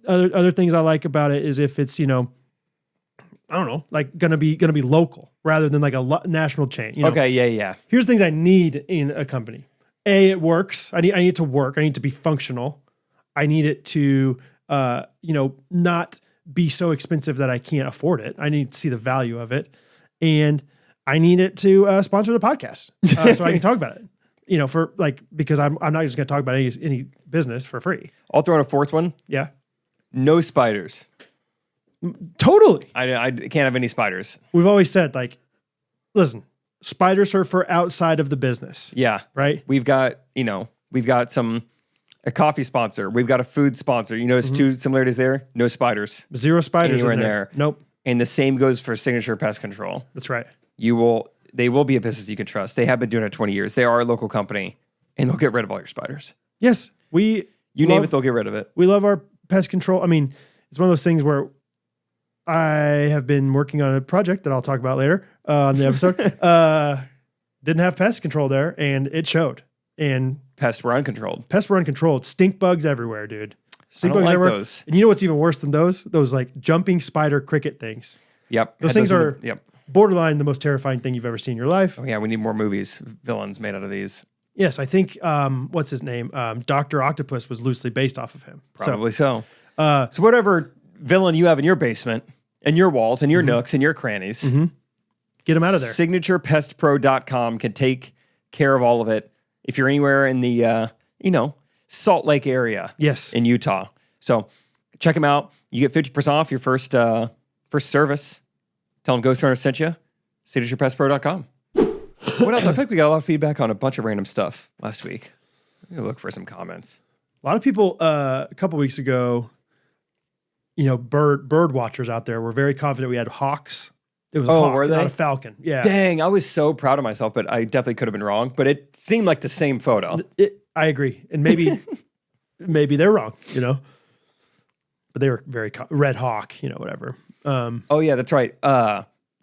Other things I like about it is if it's, I don't know, gonna be local rather than a national chain. Okay, yeah. Here's things I need in a company. A, it works. I need it to work. I need it to be functional. I need it to not be so expensive that I can't afford it. I need to see the value of it. And I need it to sponsor the podcast so I can talk about it. Because I'm not just going to talk about any business for free. I'll throw in a fourth one. Yeah. No spiders. Totally. I can't have any spiders. We've always said, listen, spiders are for outside of the business. Yeah. Right? We've got a coffee sponsor. We've got a food sponsor. You notice two similarities there? No spiders. Zero spiders anywhere in there. Nope. And the same goes for Signature Pest Control. That's right. They will be a business you can trust. They have been doing it 20 years. They are a local company, and they'll get rid of all your spiders. Yes. You name it, they'll get rid of it. We love our pest control. I mean, it's one of those things where I have been working on a project that I'll talk about later on the episode. Didn't have pest control there, and it showed. And pests were uncontrolled. Stink bugs everywhere, dude. Stink bugs like everywhere. Those. And you know what's even worse than those? Those jumping spider cricket things. Yep. Those things are borderline the most terrifying thing you've ever seen in your life. Oh yeah, we need more movies, villains made out of these. Yes, I think what's his name? Dr. Octopus was loosely based off of him. Probably so. So whatever villain you have in your basement and your walls and your nooks and your crannies, Get them out of there. SignaturePestPro.com can take care of all of it if you're anywhere in the, Salt Lake area. Yes. In Utah. So check them out. You get 50% off your first service. Tell them Ghostrunners sent you. SignaturePestPro.com. What else? I feel like we got a lot of feedback on a bunch of random stuff last week. I'm going to look for some comments. A lot of people a couple weeks ago, bird watchers out there were very confident we had hawks. It was a hawk, were they? not a falcon. Yeah. Dang, I was so proud of myself, but I definitely could have been wrong. But it seemed like the same photo. I agree. And maybe they're wrong, But they were very red hawk, whatever. Oh, yeah, that's right.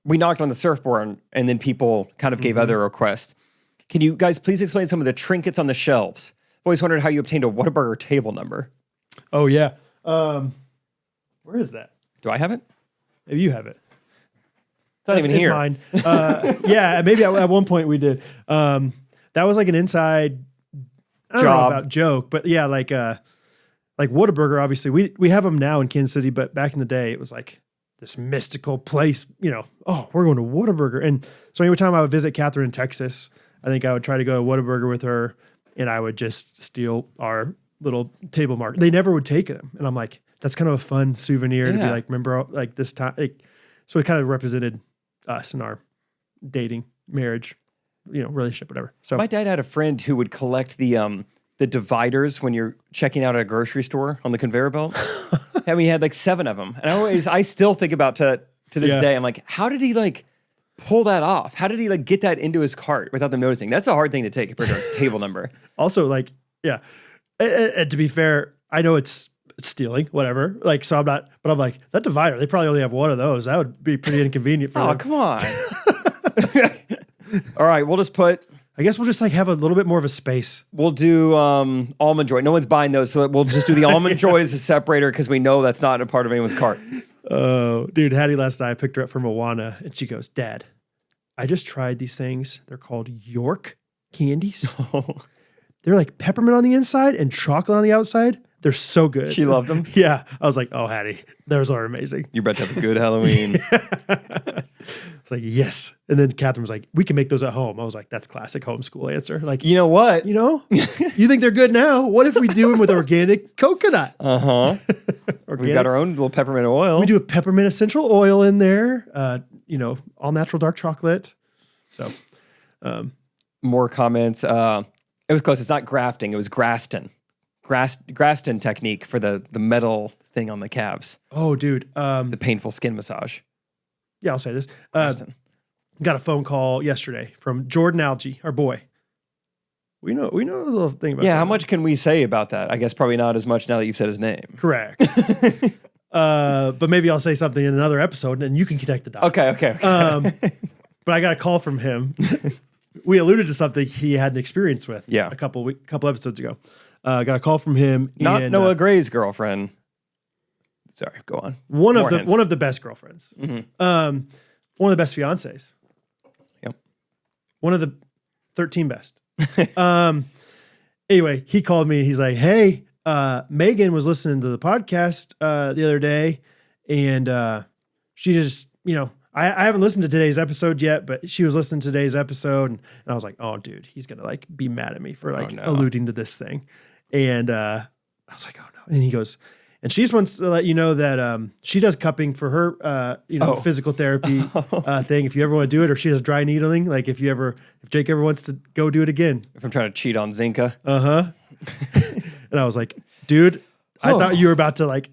We knocked on the surfboard and then people kind of gave other requests. Can you guys please explain some of the trinkets on the shelves? I've always wondered how you obtained a Whataburger table number. Oh, yeah. Where is that? Do I have it? Maybe you have it. It's not even here. It's mine. Yeah, maybe at one point we did. That was like an inside I don't know about joke, but yeah, like Whataburger, obviously we have them now in Kansas City, but back in the day it was like this mystical place, oh, we're going to Whataburger. And so every time I would visit Catherine in Texas, I think I would try to go to Whataburger with her and I would just steal our little table mark. They never would take them. And I'm like, that's kind of a fun souvenir to be like, remember like this time. So it kind of represented us in our dating, marriage, relationship, whatever. So my dad had a friend who would collect the dividers when you're checking out at a grocery store on the conveyor belt. And we had like 7 of them. And I still think about to this day, I'm like, how did he like pull that off? How did he like get that into his cart without them noticing? That's a hard thing to take compared to a table number. Also, like, yeah. And to be fair, I know it's stealing, whatever. Like, so I'm not, but I'm like, that divider, they probably only have one of those. That would be pretty inconvenient for them. Oh, come on. All right, we'll just put... I guess we'll just like have a little bit more of a space. We'll do Almond Joy. No one's buying those, so we'll just do the Almond Joy as a separator because we know that's not a part of anyone's cart. Oh, dude, Hattie last night, I picked her up from Moana, and she goes, Dad, I just tried these things. They're called York candies. They're like peppermint on the inside and chocolate on the outside. They're so good. She loved them? Yeah. I was like, oh, Hattie, those are amazing. You're about to have a good Halloween. It's like, yes. And then Catherine was like, we can make those at home. I was like, that's classic homeschool answer. Like, you know what? You think they're good now? What if we do them with organic coconut? Uh-huh. We've got our own little peppermint oil. We do a peppermint essential oil in there. All natural dark chocolate. So, more comments. It was close. It's not grafting. It was Graston. Graston technique for the metal thing on the calves. Oh, dude. The painful skin massage. Yeah, I'll say this. Got a phone call yesterday from Jordan Algie, our boy. We know a little thing about that. Yeah, how much can we say about that? I guess probably not as much now that you've said his name. Correct. But maybe I'll say something in another episode and you can connect the dots. Okay. But I got a call from him. We alluded to something he had an experience with a couple episodes ago. Got a call from him. Not Noah Gray's girlfriend. Sorry, go on. One of the best girlfriends. Mm-hmm. One of the best fiancés. Yep. One of the 13 best. Anyway, he called me. He's like, hey, Megan was listening to the podcast the other day, and she just, I haven't listened to today's episode yet, but she was listening to today's episode, and I was like, oh, dude, he's gonna like be mad at me for alluding to this thing, and I was like, oh no, and he goes, and she just wants to let you know that she does cupping for her, physical therapy thing. If you ever want to do it, or she does dry needling, like if Jake ever wants to go do it again. If I'm trying to cheat on Zinka. And I was like, dude, I thought you were about to like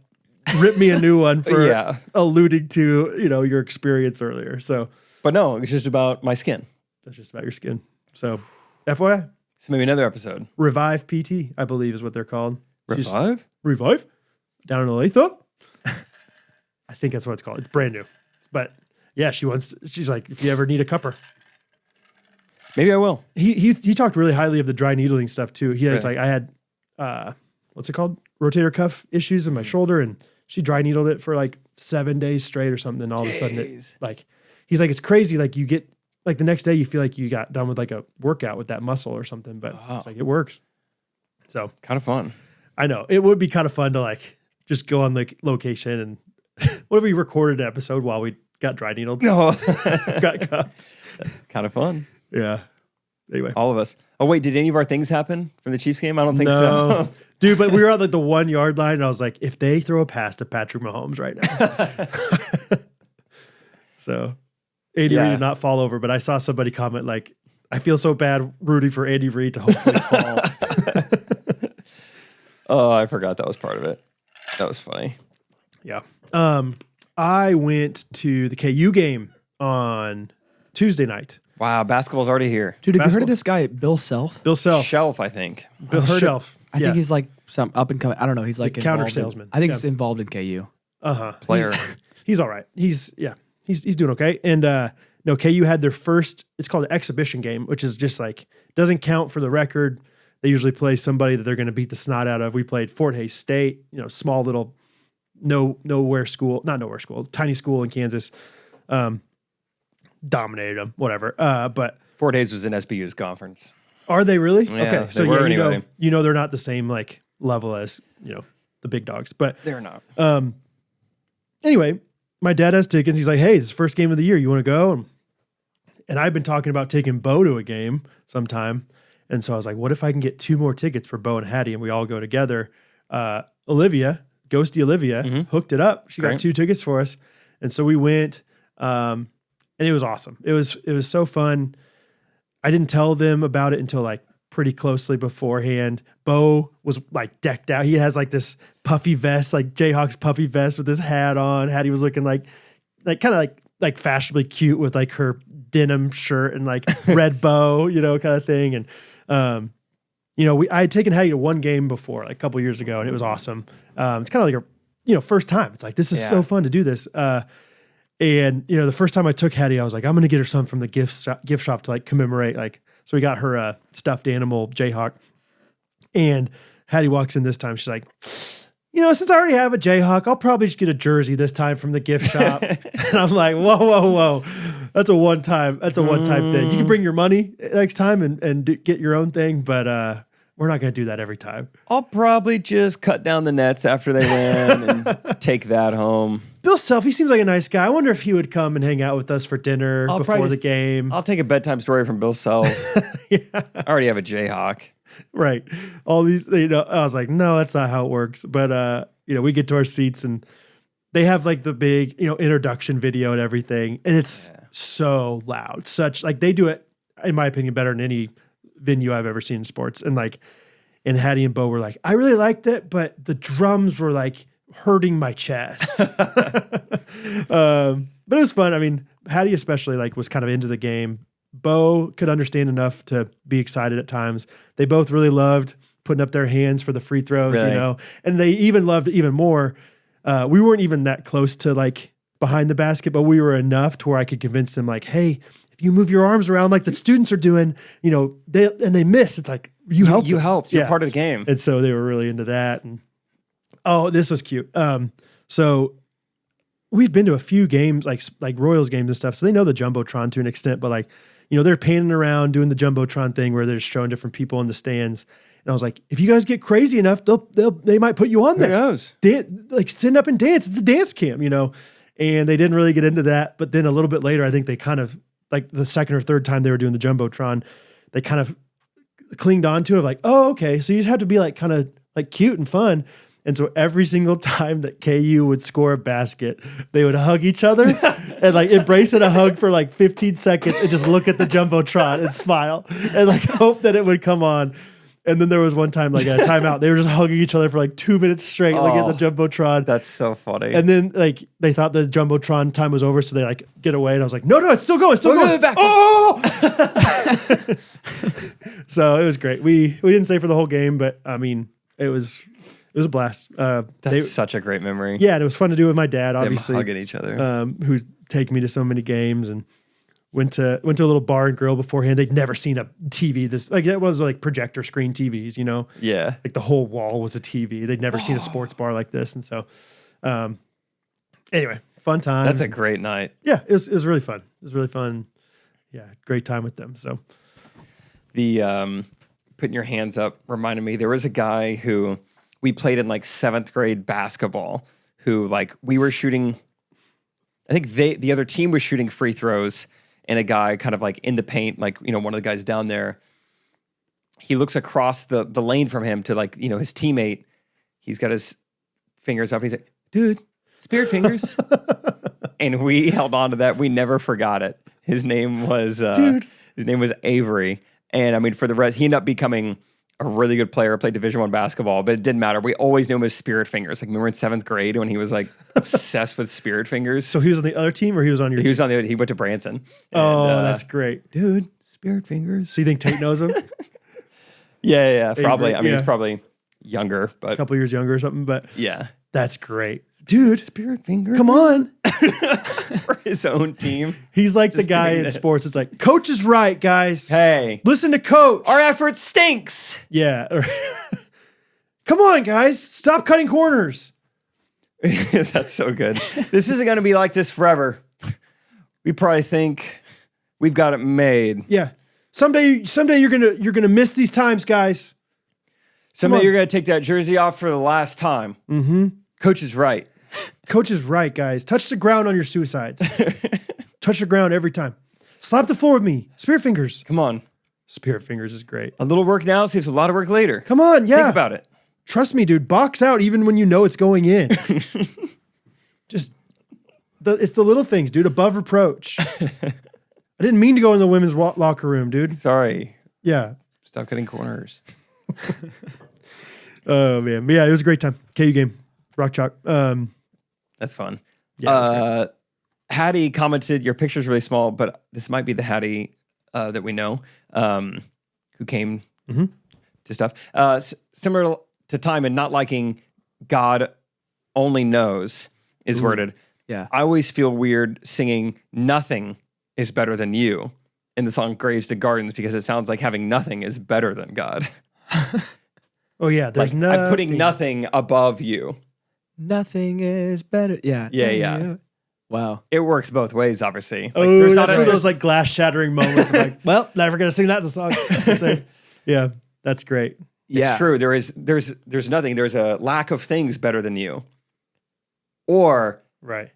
rip me a new one for alluding to, your experience earlier. So, but no, it's just about my skin. That's just about your skin. So, FYI. So maybe another episode. Revive PT, I believe is what they're called. Revive? Down in Olathe? I think that's what it's called. It's brand new. But yeah, she's like, if you ever need a cupper. Maybe I will. He talked really highly of the dry needling stuff too. He has I had, what's it called? Rotator cuff issues in my shoulder, and she dry needled it for like 7 days straight or something. And all of a sudden he's like, it's crazy. Like you get like the next day you feel like you got done with like a workout with that muscle or something, but it's like, it works. So kind of fun. I know it would be kind of fun to like just go on like location and what if we recorded an episode while we got dry needled. No. Got cuffed. Kind of fun. Yeah. Anyway. All of us. Oh, wait, did any of our things happen from the Chiefs game? I don't think No. so. Dude, but we were at like the 1 yard line, and I was like, if they throw a pass to Patrick Mahomes right now. So Andy Reid did not fall over, but I saw somebody comment like, I feel so bad rooting for Andy Reid to hopefully fall. Oh, I forgot that was part of it. That was funny. Yeah. I went to the KU game on Tuesday night. Wow, basketball's already here. Dude, have you heard Basketball. of this guy, Bill Self? Bill Self. Shelf, I think. Bill Shelf. I think he's like some up and coming. I don't know. He's like counter involved in- salesman. I think Yeah. he's involved in KU. Player. He's all right. He's doing okay. And no, KU had their first, it's called an exhibition game, which is just like, doesn't count for the record. They usually play somebody that they're going to beat the snot out of. We played Fort Hays State, small little nowhere school, tiny school in Kansas. Dominated them, whatever. But 4 days was in SBU's conference. are they really? Yeah, Okay. they So were yeah, anyway. they're not the same like level as, the big dogs, but They're not. anyway, my dad has tickets. He's like, hey, this is the first game of the year. You want to go? And I've been talking about taking Bo to a game sometime. And so I was like, what if I can get 2 more tickets for Bo and Hattie and we all go together? Olivia, Ghosty Olivia, hooked it up. She got Great. 2 tickets for us. And so we went, and it was awesome. It was so fun. I didn't tell them about it until like pretty closely beforehand. Bo was like decked out. He has like this puffy vest, like Jayhawks puffy vest with his hat on. Hattie was looking like kind of like fashionably cute with like her denim shirt and like red bow, kind of thing. And, I had taken Hattie to one game before, like a couple years ago, and it was awesome. It's kind of like a, first time. It's like, this is so fun to do this. And the first time I took Hattie, I was like, I'm going to get her something from the gift shop to like commemorate. So we got her a stuffed animal Jayhawk. And Hattie walks in this time. She's like, since I already have a Jayhawk, I'll probably just get a jersey this time from the gift shop. And I'm like, whoa. That's a one-time thing. You can bring your money next time and get your own thing, but we're not going to do that every time. I'll probably just cut down the nets after they win and take that home. Bill Self, he seems like a nice guy. I wonder if he would come and hang out with us for dinner before the game. I'll take a bedtime story from Bill Self. I already have a Jayhawk. Right. All these, I was like, no, that's not how it works. But, we get to our seats and they have like the big, introduction video and everything. And it's so loud. They do it, in my opinion, better than any venue I've ever seen in sports. And Hattie and Bo were like, I really liked it, but the drums were like hurting my chest. But it was fun. I mean, Hattie especially was kind of into the game. Bo could understand enough to be excited at times. They both really loved putting up their hands for the free throws, Really? and they even loved it even more. We weren't even that close to behind the basket, but we were enough to where I could convince them hey, if you move your arms around like the students are doing, they miss. It's like, you helped. You them. helped. You're part of the game. And so they were really into that. And this was cute. So we've been to a few games, like Royals games and stuff. So they know the Jumbotron to an extent, but they're panning around doing the Jumbotron thing where they're just showing different people in the stands. And I was like, if you guys get crazy enough, they might put you on there. Who knows? Stand up and dance. It's the dance cam, And they didn't really get into that. But then a little bit later, I think they kind of, the second or third time they were doing the Jumbotron, they kind of clinged on to it oh, okay. So you just have to be kind of cute and fun. And so every single time that KU would score a basket, they would hug each other and embrace in a hug for 15 seconds and just look at the Jumbotron and smile and hope that it would come on. And then there was one time, a timeout, they were just hugging each other for 2 minutes straight, looking at the Jumbotron. That's so funny. And then they thought the Jumbotron time was over, so they get away. And I was like, no, it's still going, Back. Oh! So it was great. We didn't stay for the whole game, but I mean, it was a blast. That's such a great memory. Yeah, and it was fun to do with my dad, obviously. Them hugging each other. Who's taken me to so many games and went to a little bar and grill beforehand. They'd never seen a TV that was projector screen TVs, Yeah. the whole wall was a TV. They'd never seen a sports bar like this. And so, anyway, fun time. That's a great night. Yeah, it was really fun. It was really fun. Yeah, great time with them. So The putting your hands up reminded me, there was a guy who we played in 7th grade basketball who we were shooting, I think the other team was shooting free throws, and a guy kind of like in the paint, like, you know, one of the guys down there, he looks across the lane from him to, like, you know, his teammate. He's got his fingers up. He's like, dude, spirit fingers. And we held on to that. We never forgot it. His name was Avery. And I mean, for the rest, he ended up becoming a really good player, played Division I basketball, but it didn't matter. We always knew him as Spirit Fingers. Like, remember in 7th grade when he was like obsessed with Spirit Fingers? So he was on the other team, or he was on your team? He was on the other, he went to Branson. Oh, that's great. Dude, Spirit Fingers. So you think Tate knows him? Yeah, probably. Avery, I mean, yeah. he's probably younger, but A couple years younger or something, but yeah. that's great. Dude, Spirit Fingers. come on. For his own team. He's like the Just guy doing in this. sports. It's like, coach is right, guys. Hey, Listen to coach. our effort stinks. Yeah. Come on, guys. Stop cutting corners. That's so good. This isn't going to be like this forever. We probably think we've got it made. Yeah. Someday you're gonna miss these times, guys. Someday on. you're going to take that jersey off for the last time. Mm-hmm. Coach is right. Coach is right, guys. Touch the ground on your suicides. Touch the ground every time. Slap the floor with me. Spirit Fingers. Come on. Spirit Fingers is great. A little work now saves a lot of work later. Come on, yeah. Think about it. Trust me, dude. Box out even when you know it's going in. Just it's the little things, dude. Above reproach. I didn't mean to go in the women's locker room, dude. Sorry. Yeah. Stop cutting corners. Oh man, but yeah, it was a great time. KU game, Rock Chalk. That's fun. Yeah, it was Hattie commented, your picture's really small, but this might be the Hattie that we know who came to stuff. Similar to Timon, not liking God only knows is worded. Yeah. I always feel weird singing nothing is better than you in the song Graves to Gardens because it sounds like having nothing is better than God. Oh yeah, there's Like, I'm putting nothing above you. Nothing is better. Yeah. Yeah. Wow. It works both ways, obviously. Like, Oh, there's that's not one of those like glass shattering moments. Of like, well, never gonna sing that in the song. So, yeah, that's great. Yeah. It's true. There's nothing. There's a lack of things better than you. Or Right.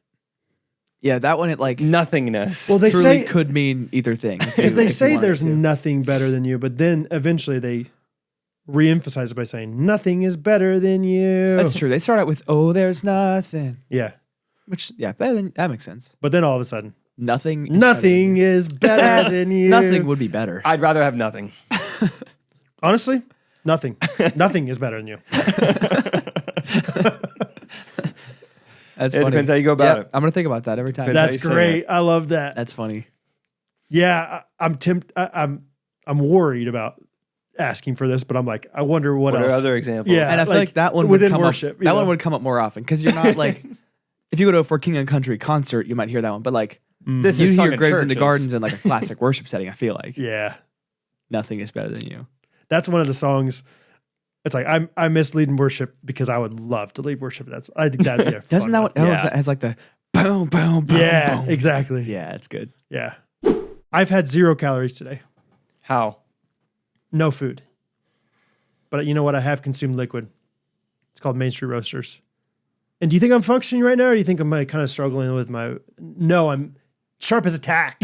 Yeah, that one, it like nothingness. Well, they truly say could mean either thing. because they say wanted there's to. nothing better than you, but then eventually they re-emphasize it by saying nothing is better than you. That's true. They start out with, oh, there's nothing. Yeah, Which, yeah, better than, that makes sense. but then all of a sudden, Nothing. nothing is better than you. Nothing would be better. I'd rather have nothing. Honestly, nothing. Nothing is better than you. That's It funny. depends how you go about it. I'm going to think about that every time. Depends. That's how you say great. I love that. That's funny. Yeah, I'm worried about asking for this, but I'm like, I wonder what What are else. other examples? Yeah. And I feel like, like that one within would come worship, up. you That know? one would come up more often because you're not like, if you go to a For King and Country concert, you might hear that one. But like, This you is sung hear in Graves in the churches. Gardens in like a classic worship setting. I feel like Yeah, nothing is better than you. that's one of the songs. It's like I miss leading worship because I would love to lead worship. I think that'd be a Doesn't fun that one. one Yeah. has like the boom, boom, boom, Yeah, boom. exactly. Yeah, it's good. Yeah. I've had 0 calories today. How? No food. But you know what? I have consumed liquid. It's called Main Street Roasters. And do you think I'm functioning right now, or do you think I'm like kind of struggling with my? No, I'm sharp as a tack.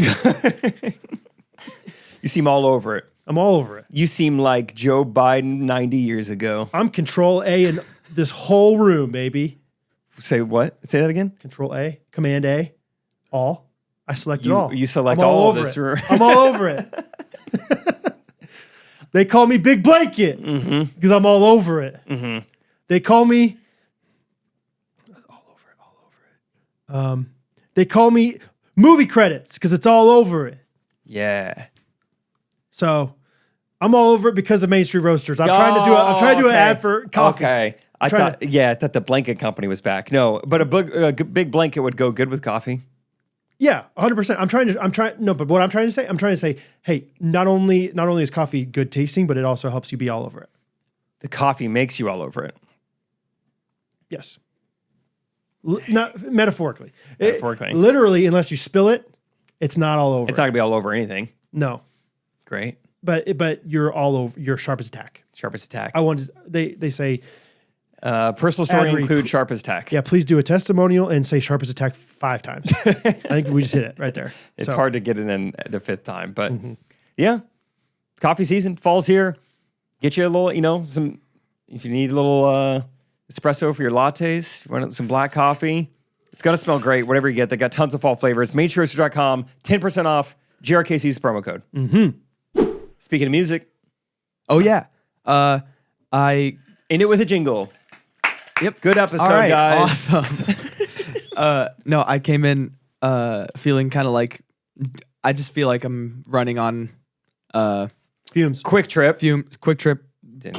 You seem all over it. I'm all over it. You seem like Joe Biden 90 years ago. I'm Control A in this whole room, baby. Say what? Say that again? Control A, Command A, all. I selected all. You select I'm all of over this it. room. I'm all over it. They call me Big Blanket because I'm all over it. They call me all over it. They call me movie credits because it's all over it. Yeah. So I'm all over it because of Main Street Roasters. I'm trying to do an ad for coffee. Okay. I trying thought the blanket company was back. No, but a big blanket would go good with coffee. Yeah, 100%. No, but what I'm trying to say, hey, not only is coffee good tasting, but it also helps you be all over it. The coffee makes you all over it. Yes. Not metaphorically. Metaphorically. Literally, unless you spill it, it's not all over. It's not gonna be all over anything. No. Great. But you're all over. You're sharp as a tack. Sharpest attack. They say Personal story Ad read. includes sharp as tack. Yeah, please do a testimonial and say sharp as a tack 5 times. I think we just hit it right there. It's hard to get it in the 5th time, but yeah, coffee season, fall's here. Get you a little, some, if you need a little espresso for your lattes, you want some black coffee. It's going to smell great, whatever you get. They got tons of fall flavors. MainStreetRoasters.com, 10% off, GRKC's promo code. Speaking of music. Oh, yeah. I End it with a jingle. Yep. Good episode, all right, guys. Awesome. No, I came in feeling kind of like, I just feel like I'm running on Fumes. Quick Trip. Quick Trip,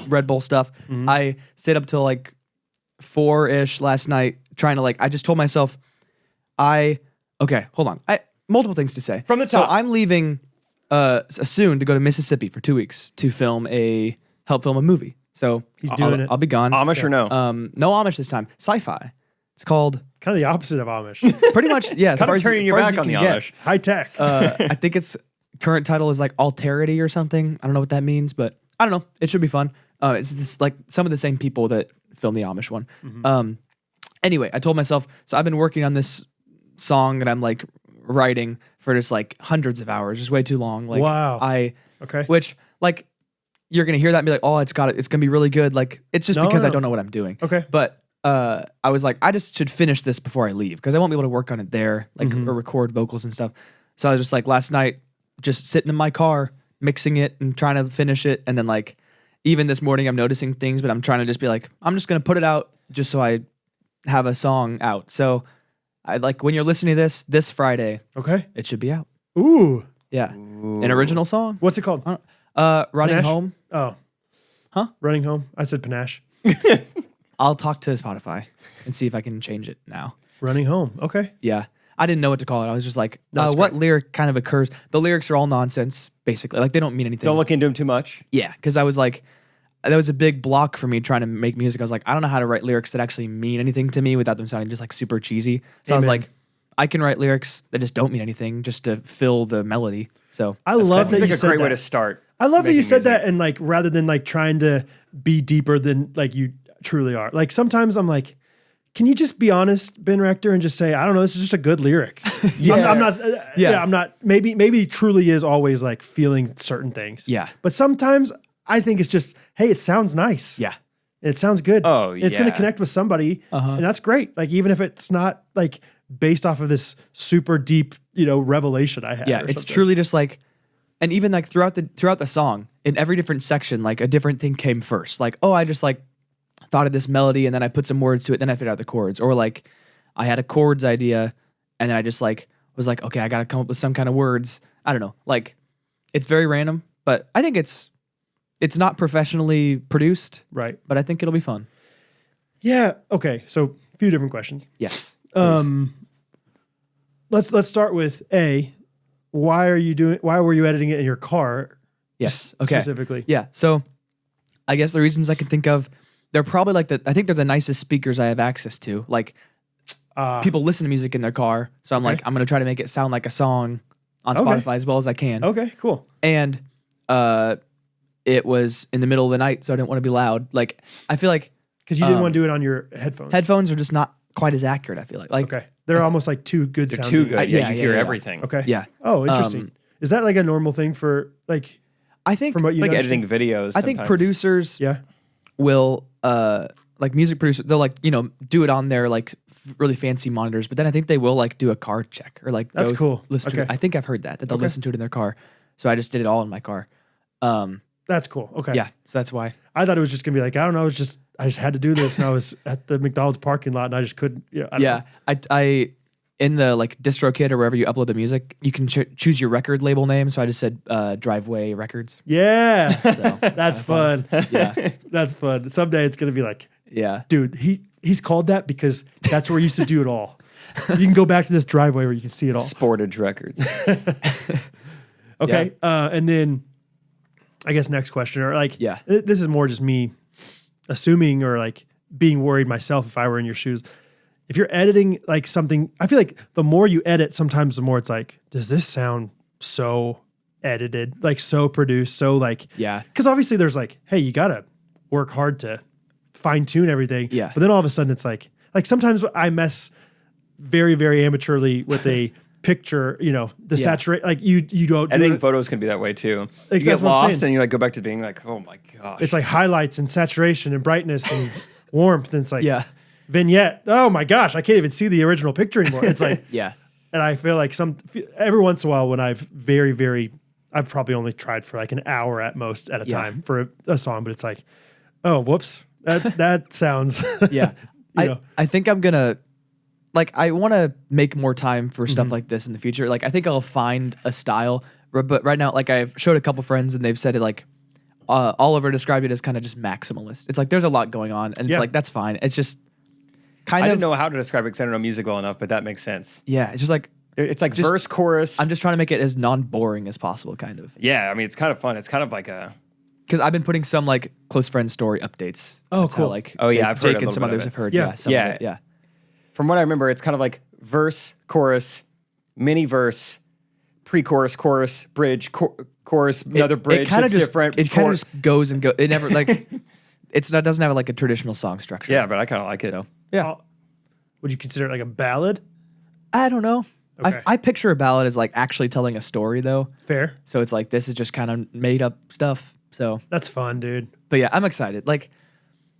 Red Bull stuff. I stayed up till like 4-ish last night trying to I just told myself, okay, hold on. Multiple things to say. From the So top. I'm leaving soon to go to Mississippi for 2 weeks to help film a movie. So He's doing it. I'll be gone. Amish or no? No Amish this time. Sci-fi. It's called Kind of the opposite of Amish. pretty much, yeah. As Kind far of as turning as your far as back you on the can get. Amish. High tech. I think its current title is Alterity or something. I don't know what that means, but I don't know. It should be fun. It's this some of the same people that filmed the Amish one. Anyway, I told myself, so I've been working on this song that I'm writing for just hundreds of hours. It's way too long. Wow. Okay. Which you're gonna hear that and be like, oh, it's gonna be really good. It's just because I don't know what I'm doing. Okay. But I was like, I just should finish this before I leave because I won't be able to work on it there, or record vocals and stuff. So I was just last night, just sitting in my car, mixing it and trying to finish it. And then even this morning, I'm noticing things, but I'm trying to just be I'm just going to put it out just so I have a song out. So I when you're listening to this Friday, Okay. it should be out. Ooh. Yeah. An original song. What's it called? Running Panache? Home. Oh. Huh? Running Home. I said panache. I'll talk to Spotify and see if I can change it now. Running Home. Okay. Yeah. I didn't know what to call it. I was just That's what great. lyric kind of occurs? The lyrics are all nonsense, basically. They don't mean anything. Don't look into them too much. Yeah, because I was that was a big block for me trying to make music. I was I don't know how to write lyrics that actually mean anything to me without them sounding just super cheesy. So I was Amen. I can write lyrics that just don't mean anything just to fill the melody. So I love that Seems you like a said great that. way to start. I love that you making said music. that and rather than trying to be deeper than you truly are. Sometimes I'm can you just be honest, Ben Rector, and just say, I don't know, this is just a good lyric. Yeah. I'm not, Yeah. I'm not, maybe truly is always feeling certain things. Yeah. But sometimes I think it's just, hey, it sounds nice. yeah, It sounds good. Oh, It's going to yeah. connect with somebody. And that's great. Even if it's not based off of this super deep, revelation I had. yeah, or it's something. truly just and even throughout the song, in every different section, a different thing came first. I just thought of this melody and then I put some words to it, then I figured out the chords. Or I had a chords idea and then I just was okay, I gotta come up with some kind of words. I don't know. It's very random, but I think it's not professionally produced, Right. but I think it'll be fun. Yeah. Okay. So a few different questions. Yes. please. Let's start with why were you editing it in your car? Yes. Okay. Specifically. Yeah. So I guess the reasons I can think of, they're probably I think they're the nicest speakers I have access to. People listen to music in their car. So I'm Okay. I'm going to try to make it sound like a song on Okay. Spotify as well as I can. Okay, cool. And it was in the middle of the night, so I didn't want to be loud. I feel Because you didn't want to do it on your headphones. headphones are just not quite as accurate, I feel like. Okay. They're almost too good They're sounding. too good. yeah, You hear yeah. everything. Okay. Yeah. Oh, interesting. Is that a normal thing for I think from what you Like understand? editing videos. I think sometimes. producers Yeah. will music producers, they'll do it on their really fancy monitors, but then I think they will do a car check or That's go cool. listen to it. Okay. I think I've heard that they'll Okay. listen to it in their car. So I just did it all in my car. That's cool. Okay. Yeah, so that's why. I thought it was just gonna be I don't know, I just had to do this and I was at the McDonald's parking lot and I just couldn't, I don't Yeah, know. I in the DistroKid or wherever you upload the music, you can choose your record label name. So I just said Driveway Records. Yeah. So That's fun. yeah, That's fun. Someday it's gonna be yeah. dude, he's called that because that's where he used to do it all. You can go back to this driveway where you can see it all. Sportage Records. Okay. And then I guess next question, or Yeah. this is more just me assuming or being worried myself if I were in your shoes. If you're editing something, I feel the more you edit, sometimes the more it's does this sound so edited, so produced, so Yeah. because obviously there's hey, you gotta work hard to fine tune everything. Yeah. But then all of a sudden it's like sometimes I mess very, very amateurly with a picture, the saturate, like you don't do Editing it. photos can be that way too. You That's get what I'm lost saying. and you like go back to being like, oh my gosh. It's like highlights and saturation and brightness and warmth. And it's like Yeah. vignette. Oh my gosh, I can't even see the original picture anymore. It's like, Yeah. and I feel like every once in a while when I've I've probably only tried for like an hour at most at a time for a song, but it's like, oh, whoops, that sounds, Yeah. I think I'm gonna I want to make more time for stuff like this in the future. Like I think I'll find a style, but right now, like I've showed a couple friends and they've said it Oliver described it as kind of just maximalist. It's like there's a lot going on, and it's like that's fine. It's just I didn't know how to describe it because I don't know music well enough, but that makes sense. yeah. It's just like It's like verse, chorus. I'm just trying to make it as non-boring as possible, kind of. Yeah, I mean, it's kind of fun. It's kind of like a... Because I've been putting some like close friend story updates. Oh, That's cool. How, like, Oh, yeah, I've heard Jake a and little some bit of others it. have heard. Yeah. Some of it, yeah. From what I remember, it's kind of like verse, chorus, mini verse, pre-chorus, chorus, bridge, chorus, another bridge. It kind of just different. It kind of just goes and goes. It never like it's not doesn't have like a traditional song structure. Yeah, but I kind of like it. So yeah. Would you consider it like a ballad? I don't know. Okay. I picture a ballad as like actually telling a story though. Fair. So it's like this is just kind of made up stuff. So That's fun, dude. but yeah, I'm excited. Like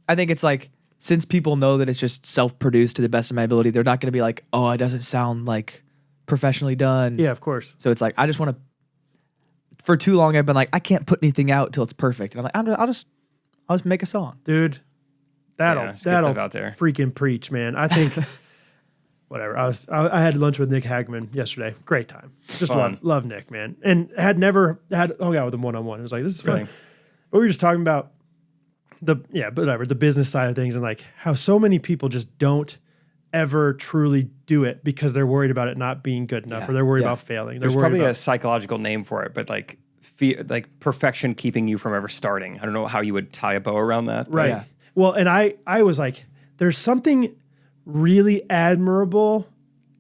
I think it's like since people know that it's just self-produced to the best of my ability, they're not going to be like, oh, it doesn't sound like professionally done. Yeah, of course. So it's like I just want to. For too long, I've been like, I can't put anything out till it's perfect, and I'm like, I'll just make a song. Dude, that'll just get stuff out there. freaking preach, man. I think whatever. I had lunch with Nick Hagman yesterday. Great time. Just Fun. love Nick, man. And had never hung out with him one-on-one. It was like, this is fun. Really? But we were just talking about the business side of things and like how so many people just don't ever truly do it because they're worried about it not being good enough or they're worried about failing. They're There's worried probably about a psychological name for it, but like perfection keeping you from ever starting. I don't know how you would tie a bow around that. but- right. Yeah. Well, and I was like, there's something really admirable,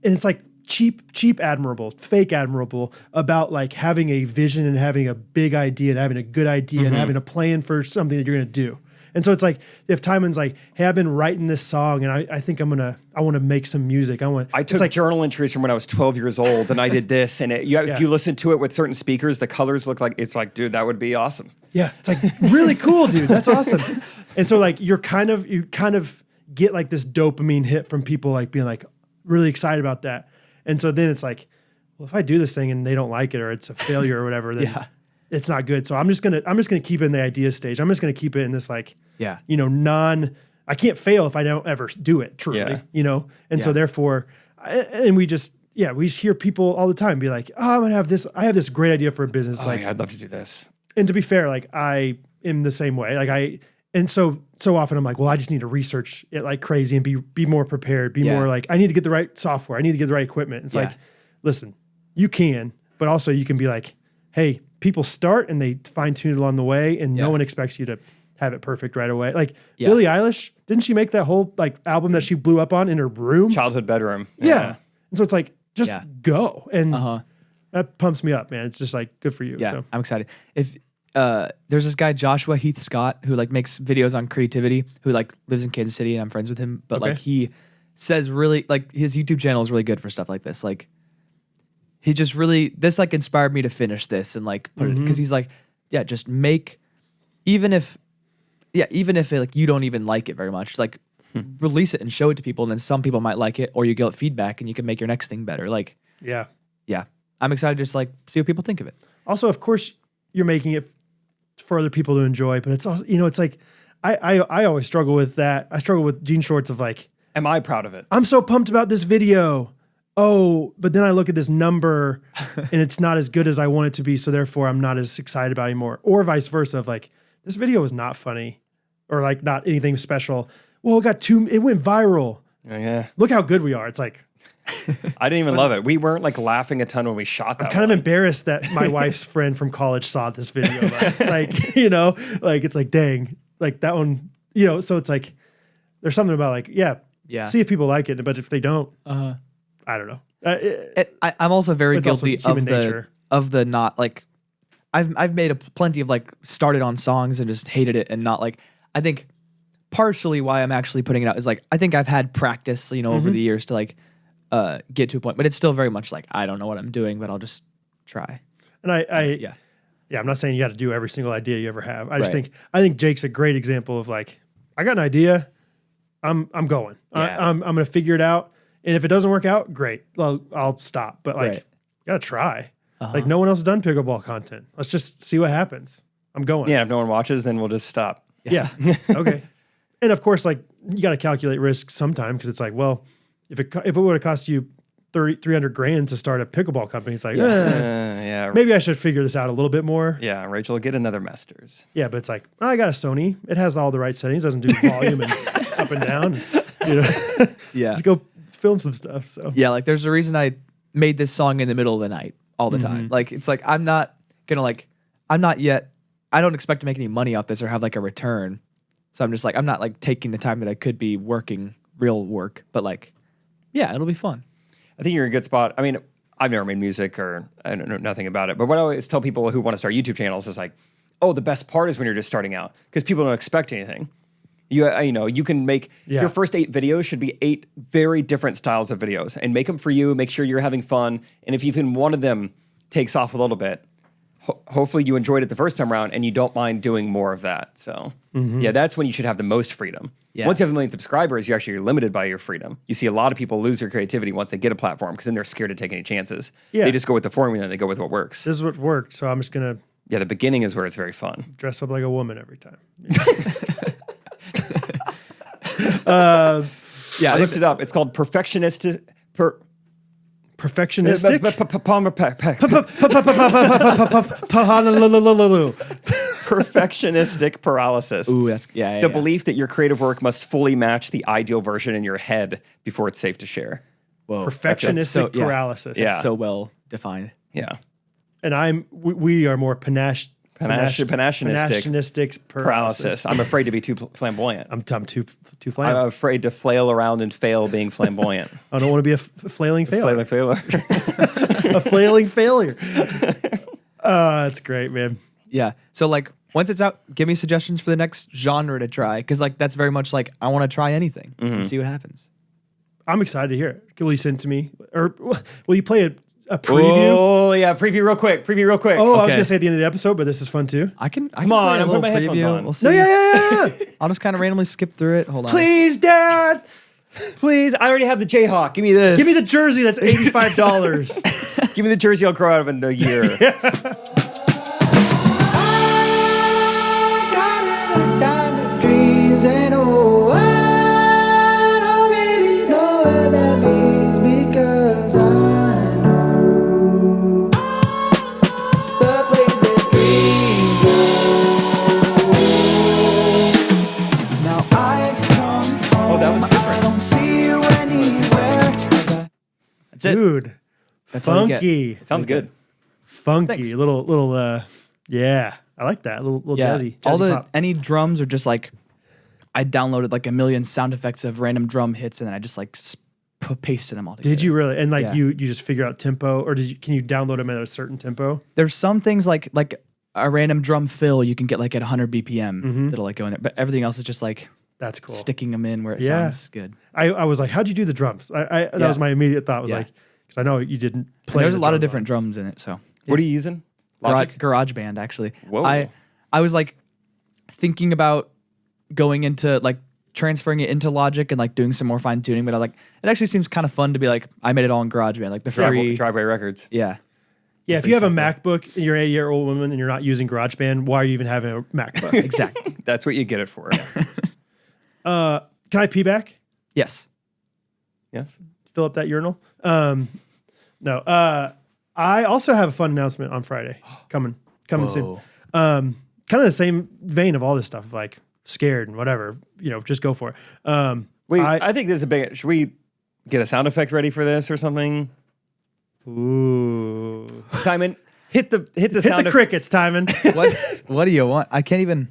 and it's like cheap admirable, fake admirable about like having a vision and having a big idea and having a good idea and having a plan for something that you're going to do. And so it's like if Timon's like, hey, I've been writing this song and I think I want to make some music. I took journal entries from when I was 12 years old and I did this. And if you listen to it with certain speakers, the colors look like, it's like, dude, that would be awesome. Yeah. It's like really cool, dude. That's awesome. And so like you kind of get like this dopamine hit from people like being like really excited about that. And so then it's like, well, if I do this thing and they don't like it or it's a failure or whatever, then it's not good. So I'm just gonna keep it in the idea stage. I'm just gonna keep it in this like, I can't fail if I don't ever do it truly, And so therefore, we just hear people all the time be like, oh, I'm gonna have this. I have this great idea for a business. Oh, like, yeah, I'd love to do this. and to be fair, like I am the same way. Like and so often I'm like, well, I just need to research it like crazy and be more prepared, be more like, I need to get the right software. I need to get the right equipment. It's like, listen, you can, but also you can be like, hey, people start and they fine tune it along the way and no one expects you to have it perfect right away. Like Billie Eilish, didn't she make that whole like album that she blew up on in her room? Childhood bedroom. Yeah. And so it's like, just go. And that pumps me up, man. It's just like good for you. Yeah, So. I'm excited. If there's this guy Joshua Heath Scott who like makes videos on creativity, who like lives in Kansas City, and I'm friends with him. But like he says really like his YouTube channel is really good for stuff like this. Like he just really this like inspired me to finish this and like put it because he's like just make even if it, like you don't even like it very much, like release it and show it to people, and then some people might like it, or you get feedback and you can make your next thing better. Like Yeah. I'm excited to just like see what people think of it. Also, of course, you're making it for other people to enjoy, but it's also, it's like, I always struggle with that. I struggle with Gene Shorts of like, am I proud of it? I'm so pumped about this video. Oh, but then I look at this number and it's not as good as I want it to be. So therefore I'm not as excited about it anymore, or vice versa of like, this video was not funny or like not anything special. Well, it went viral. Yeah. Look how good we are. It's like, I didn't even love it. We weren't like laughing a ton when we shot that. I'm kind of embarrassed that my wife's friend from college saw this video of us. Like, like it's like, dang, like that one, so it's like, there's something about like, see if people like it, but if they don't, I don't know. I'm also very It's also guilty human nature. of the not like, I've made plenty of like started on songs and just hated it and not like, I think partially why I'm actually putting it out is like I think I've had practice, over the years to like get to a point, but it's still very much like I don't know what I'm doing, but I'll just try. And I'm not saying you got to do every single idea you ever have. I think Jake's a great example of like, I got an idea, I'm going. Yeah. I'm going to figure it out, and if it doesn't work out, great. Well, I'll stop. But like, gotta try. Like no one else has done pickleball content. Let's just see what happens. I'm going. Yeah, if no one watches, then we'll just stop. Yeah. Okay. And of course, like you got to calculate risk sometime because it's like, well, if it would have cost you 300 grand to start a pickleball company, it's like, maybe I should figure this out a little bit more. Yeah, Rachel, get another Masters. Yeah, but it's like, I got a Sony. It has all the right settings. Doesn't do volume and up and down. Just go film some stuff. So yeah, like there's a reason I made this song in the middle of the night all the time. Like it's like I don't expect to make any money off this or have like a return. So I'm just like, I'm not like taking the time that I could be working real work, but like, yeah, it'll be fun. I think you're in a good spot. I mean, I've never made music or I don't know nothing about it, but what I always tell people who want to start YouTube channels is like, oh, the best part is when you're just starting out because people don't expect anything. You can make your first 8 videos should be 8 very different styles of videos and make them for you. Make sure you're having fun. And if even one of them takes off a little bit, hopefully you enjoyed it the first time around and you don't mind doing more of that. So that's when you should have the most freedom. Yeah. Once you have 1 million subscribers, you're actually limited by your freedom. You see a lot of people lose their creativity once they get a platform because then they're scared to take any chances. Yeah. They just go with the formula and they go with what works. This is what worked. So I'm just going to. Yeah, the beginning is where it's very fun. Dress up like a woman every time. I looked it up. It's called perfectionistic. Perfectionistic? Perfectionistic paralysis. Ooh, that's the belief that your creative work must fully match the ideal version in your head before it's safe to share. Whoa, perfectionistic paralysis. Yeah, it's so well defined. Yeah, and we are more panache. Panachenistic paralysis. I'm afraid to be too flamboyant. I'm too flamboyant. I'm afraid to flail around and fail being flamboyant. I don't want to be a flailing failure. A flailing failure. That's great, man. Yeah. So like once it's out, give me suggestions for the next genre to try because like that's very much like I want to try anything and see what happens. I'm excited to hear it. Will you send it to me, or will you play a preview? Oh yeah, preview real quick. Oh, okay. I was gonna say at the end of the episode, but this is fun too. I can Come on, I'm putting my headphones on. We'll see. No, yeah. I'll just kind of randomly skip through it. Hold on. Please, Dad. Please, I already have the Jayhawk. Give me this. Give me the jersey. That's $85. Give me the jersey. I'll grow out of in a year. Dude, that's funky. Sounds good. Funky. Thanks. Little yeah. I like that. Little jazzy pop. Any drums are just like I downloaded like a million sound effects of random drum hits and then I just like pasted them all together. Did you really? And like you just figure out tempo, or can you download them at a certain tempo? There's some things like a random drum fill you can get like at 100 BPM that'll like go in there, but everything else is just like that's cool. Sticking them in where it sounds good. I was like, how'd you do the drums? That was my immediate thought. Was like, because I know you didn't play. And there's a lot of different drums in it. So what are you using? GarageBand actually. Whoa. I was like thinking about going into like transferring it into Logic and like doing some more fine tuning, but I was like, it actually seems kind of fun to be like, I made it all in GarageBand, like the free Driveway Records. Yeah. Yeah, if you have a MacBook and you're an 80-year-old woman and you're not using GarageBand, why are you even having a MacBook? Exactly. That's what you get it for. Can I pee back? Yes. Yes. Fill up that urinal? No. I also have a fun announcement on Friday. Coming soon. Kind of the same vein of all this stuff, like scared and whatever. Just go for it. I think this is a big. Should we get a sound effect ready for this or something? Ooh, Timon, hit the sound. The crickets, Timon. What do you want? I can't even.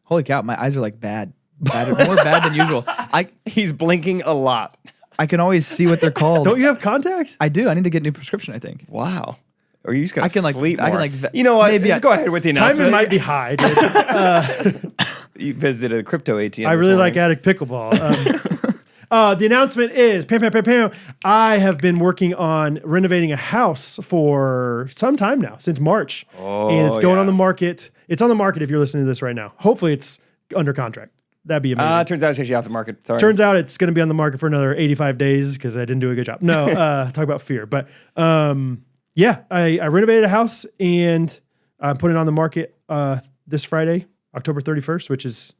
Holy cow, my eyes are like bad, more bad than usual. He's blinking a lot. I can always see what they're called. Don't you have contacts? I do. I need to get a new prescription, I think. Wow. Or you just gotta sleep more. I can you know what? Just go ahead with the announcement. Timon might be high, dude. You visited a crypto ATM. I really like Attic Pickleball. The announcement is, I have been working on renovating a house for some time now, since March. And it's going on the market. It's on the market if you're listening to this right now. Hopefully it's under contract. That'd be amazing. Turns out it's actually off the market. Sorry. Turns out it's going to be on the market for another 85 days because I didn't do a good job. No, talk about fear. But yeah, I renovated a house and I'm putting it on the market this Friday, October 31st, which is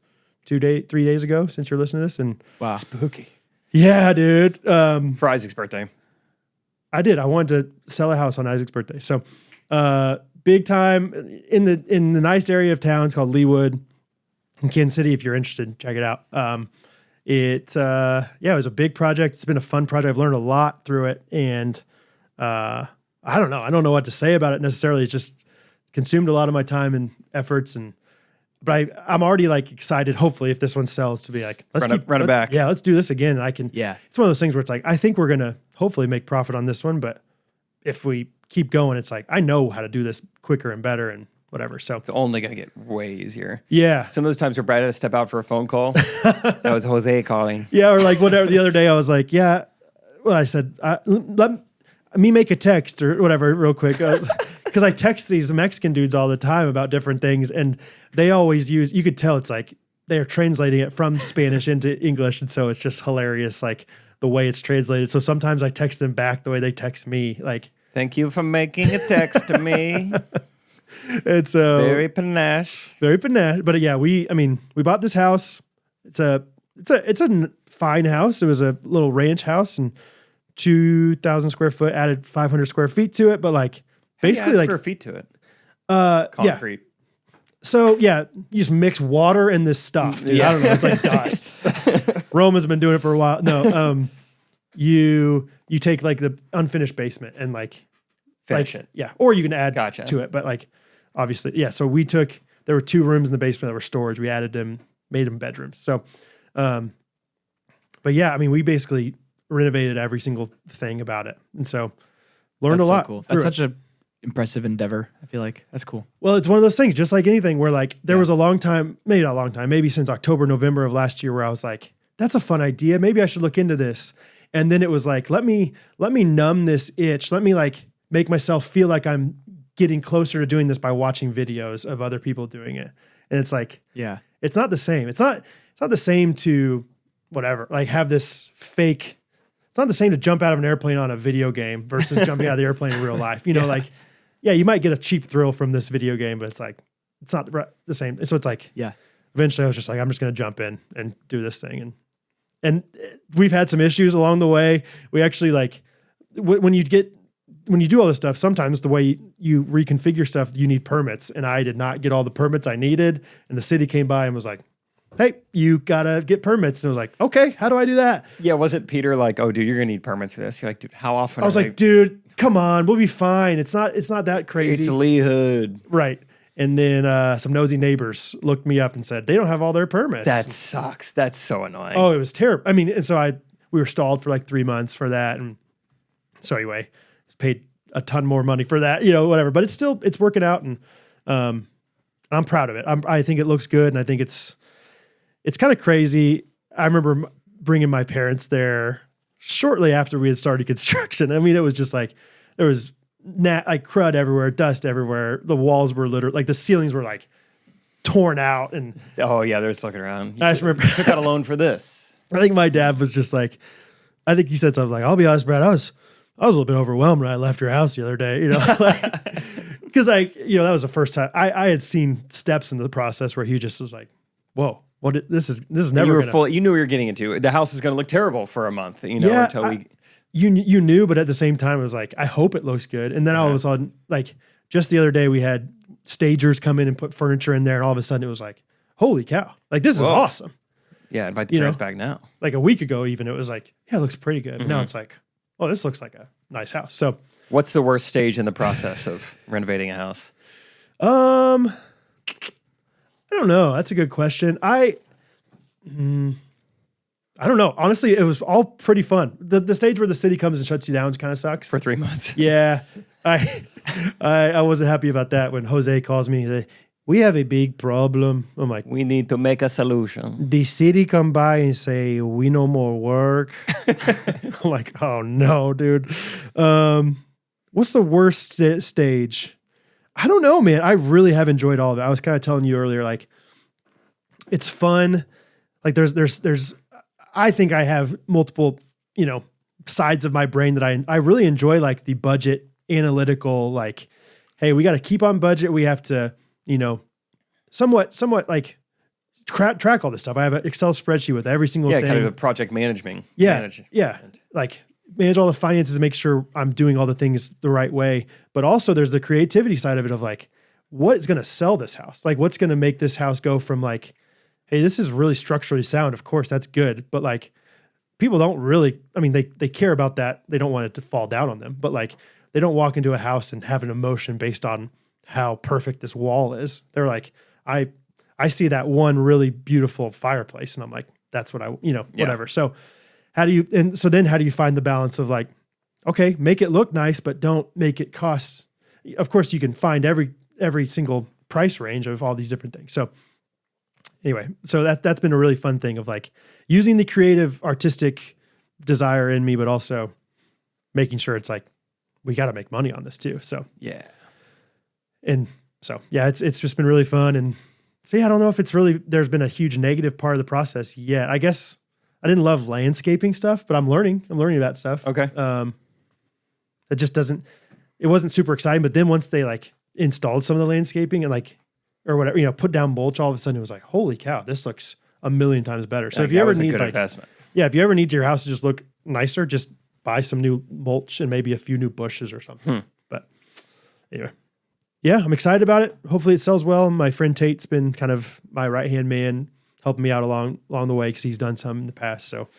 3 days ago since you're listening to this. And wow, spooky. Yeah, dude. For Isaac's birthday. I did. I wanted to sell a house on Isaac's birthday. So big time in the nice area of town. It's called Leawood in Kansas City. If you're interested, check it out. It was a big project. It's been a fun project. I've learned a lot through it. And I don't know. I don't know what to say about it necessarily. It's just consumed a lot of my time and efforts. But I'm already like excited, hopefully, if this one sells, to be like, let's run it back. Yeah, let's do this again. And it's one of those things where it's like, I think we're going to hopefully make profit on this one. But if we keep going, it's like, I know how to do this quicker and better and whatever. So it's only going to get way easier. Yeah. Some of those times where Brad had to step out for a phone call, that was Jose calling. Yeah. Or like whatever. The other day I was like, yeah. Well, I said, let me make a text or whatever real quick. Because I text these Mexican dudes all the time about different things, and they always use, you could tell it's like they're translating it from Spanish into English, and so it's just hilarious, like the way it's translated. So sometimes I text them back the way they text me, like, thank you for making a text to me. It's very panache. But yeah, we bought this house. It's a fine house. It was a little ranch house and 2,000 square foot, added 500 square feet to it, but like, basically, like square feet to it. Yeah. Concrete. So yeah, you just mix water and this stuff. Dude. Yeah. I don't know. It's like dust. Roman's been doing it for a while. No, you take like the unfinished basement and like finish it. Yeah, or you can add to it. But like, obviously, yeah. So there were 2 rooms in the basement that were storage. We added them, made them bedrooms. So, but yeah, I mean, we basically renovated every single thing about it, and so learned a lot. Cool. That's such a impressive endeavor. I feel like that's cool. Well, it's one of those things, just like anything, where like there was a long time, maybe not a long time, maybe since October, November of last year, where I was like, that's a fun idea. Maybe I should look into this. And then it was like, let me numb this itch. Let me like make myself feel like I'm getting closer to doing this by watching videos of other people doing it. And it's like, yeah, it's not the same. It's not the same to whatever, like have this fake. It's not the same to jump out of an airplane on a video game versus jumping out of the airplane in real life. You know, like, yeah, you might get a cheap thrill from this video game, but it's like, it's not the same. So it's like, yeah, eventually I was just like, I'm just going to jump in and do this thing. And we've had some issues along the way. We actually like, when you do all this stuff, sometimes the way you reconfigure stuff, you need permits. And I did not get all the permits I needed. And the city came by and was like, hey, you gotta get permits. And I was like, okay, how do I do that? Yeah, wasn't Peter like, oh, dude, you're gonna need permits for this? You're like, dude, how often? I was like, dude, come on, we'll be fine. It's not that crazy. It's Lee Hood, right? And then some nosy neighbors looked me up and said they don't have all their permits. That sucks. That's so annoying. Oh, it was terrible. I mean, and so we were stalled for like 3 months for that, and so anyway, paid a ton more money for that, whatever. But it's working out, and I'm proud of it. I think it looks good, and I think it's kind of crazy. I remember bringing my parents there shortly after we had started construction. I mean, it was just like, there was like crud everywhere, dust everywhere. The walls were literally, like the ceilings were like torn out. And oh yeah, they're just looking around. I just remember took out a loan for this. I think my dad was just like, I think he said something like, I'll be honest, Brad, I was a little bit overwhelmed when I left your house the other day, because like, that was the first time I had seen steps in the process where he just was like, whoa. Well, this is never. You knew we were getting into. The house is going to look terrible for a month, until we. You knew, but at the same time, it was like, I hope it looks good. And then all of a sudden, like just the other day, we had stagers come in and put furniture in there, and all of a sudden, it was like, holy cow! Like this is awesome. Yeah, invite the parents back now. Like a week ago, even it was like, yeah, it looks pretty good. Mm-hmm. Now it's like, oh, this looks like a nice house. So, what's the worst stage in the process of renovating a house? I don't know. That's a good question. I don't know. Honestly, it was all pretty fun. The stage where the city comes and shuts you down kind of sucks. For 3 months. Yeah. I wasn't happy about that when Jose calls me. we have a big problem. I'm like, We need to make a solution. the city come by and say, we no more work. I'm like, oh no, dude. What's the worst stage? I don't know, man. I really have enjoyed all of it. I was kind of telling you earlier, like, it's fun. Like there's, I think I have multiple, sides of my brain that I really enjoy, like the budget analytical, like, hey, we got to keep on budget. We have to, somewhat like track all this stuff. I have an Excel spreadsheet with every single thing. Kind of a project management. Yeah. Like manage all the finances and make sure I'm doing all the things the right way. But also there's the creativity side of it of like, what is going to sell this house? Like what's going to make this house go from like, hey, this is really structurally sound. Of course, that's good. But like people don't really, they care about that. They don't want it to fall down on them. But like they don't walk into a house and have an emotion based on how perfect this wall is. They're like, I see that one really beautiful fireplace and I'm like, that's what whatever. So how do you find the balance of like, okay, make it look nice, but don't make it cost. Of course you can find every single price range of all these different things. So anyway, so that's been a really fun thing of like using the creative artistic desire in me, but also making sure it's like, we got to make money on this too. So, yeah. And so, yeah, it's just been really fun. And see, I don't know if there's been a huge negative part of the process yet. I guess I didn't love landscaping stuff, but I'm learning about stuff. Okay. It just it wasn't super exciting. But then once they like installed some of the landscaping and like, or whatever, put down mulch, all of a sudden it was like, holy cow, this looks a million times better. So if you ever need like, investment. Yeah, if you ever need your house to just look nicer, just buy some new mulch and maybe a few new bushes or something. But anyway, yeah, I'm excited about it. Hopefully it sells well. My friend Tate's been kind of my right-hand man, helping me out along the way because he's done some in the past. So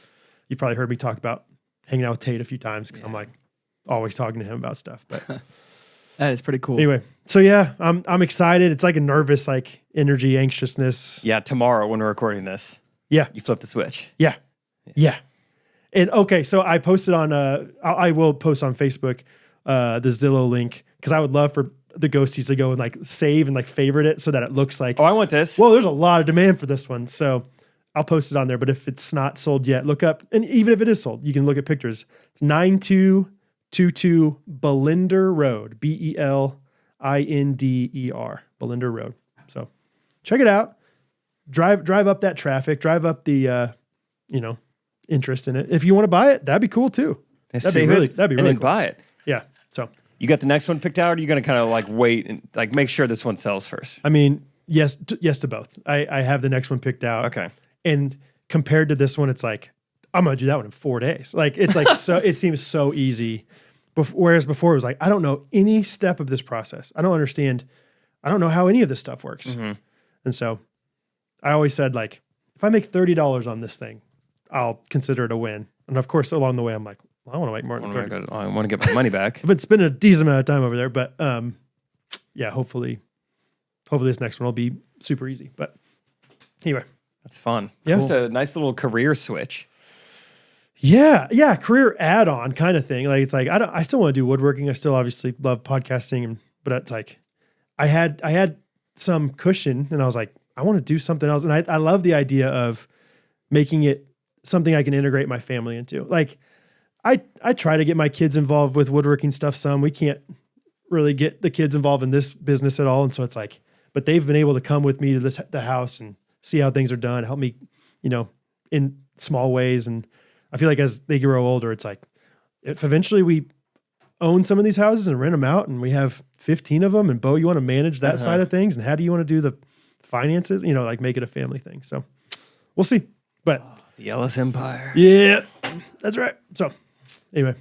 you've probably heard me talk about hanging out with Tate a few times because I'm like always talking to him about stuff. But that is pretty cool. Anyway, so yeah, I'm excited. It's like a nervous, like energy, anxiousness. Yeah, tomorrow when we're recording this. Yeah. You flip the switch. Yeah. And okay, so I posted on I will post on Facebook the Zillow link because I would love for the ghosties to go and like save and like favorite it so that it looks like, oh, I want this. Well, there's a lot of demand for this one. So I'll post it on there. But if it's not sold yet, look up, and even if it is sold, you can look at pictures. It's 9222 Belinder Road, Belinder, Belinder Road. So check it out. Drive up that traffic, drive up the, interest in it. If you want to buy it, that'd be cool too. That'd be really cool. Buy it. Yeah. So you got the next one picked out, or are you going to kind of like wait and like make sure this one sells first? I mean, yes to both. I have the next one picked out. Okay. And compared to this one, it's like, I'm going to do that one in 4 days. Like, it's like, so it seems so easy. Whereas before it was like, I don't know any step of this process. I don't understand. I don't know how any of this stuff works. Mm-hmm. And so I always said, like, if I make $30 on this thing, I'll consider it a win. And of course, along the way, I'm like, well, I want to make more than 30. I want to get my money back. I've been spending a decent amount of time over there, but yeah, hopefully this next one will be super easy. But anyway, that's fun. Yeah, just a nice little career switch. Yeah, career add-on kind of thing. Like it's like I still want to do woodworking. I still obviously love podcasting, but it's like I had some cushion, and I was like, I want to do something else, and I love the idea of making it something I can integrate my family into. Like I try to get my kids involved with woodworking stuff some. We can't really get the kids involved in this business at all. And so it's like, but they've been able to come with me to the house and see how things are done, help me, in small ways. And I feel like as they grow older, it's like, if eventually we own some of these houses and rent them out and we have 15 of them, and Bo, you want to manage that side of things, and how do you want to do the finances, like make it a family thing. So we'll see. But the Ellis Empire. Yeah, that's right. So anyway,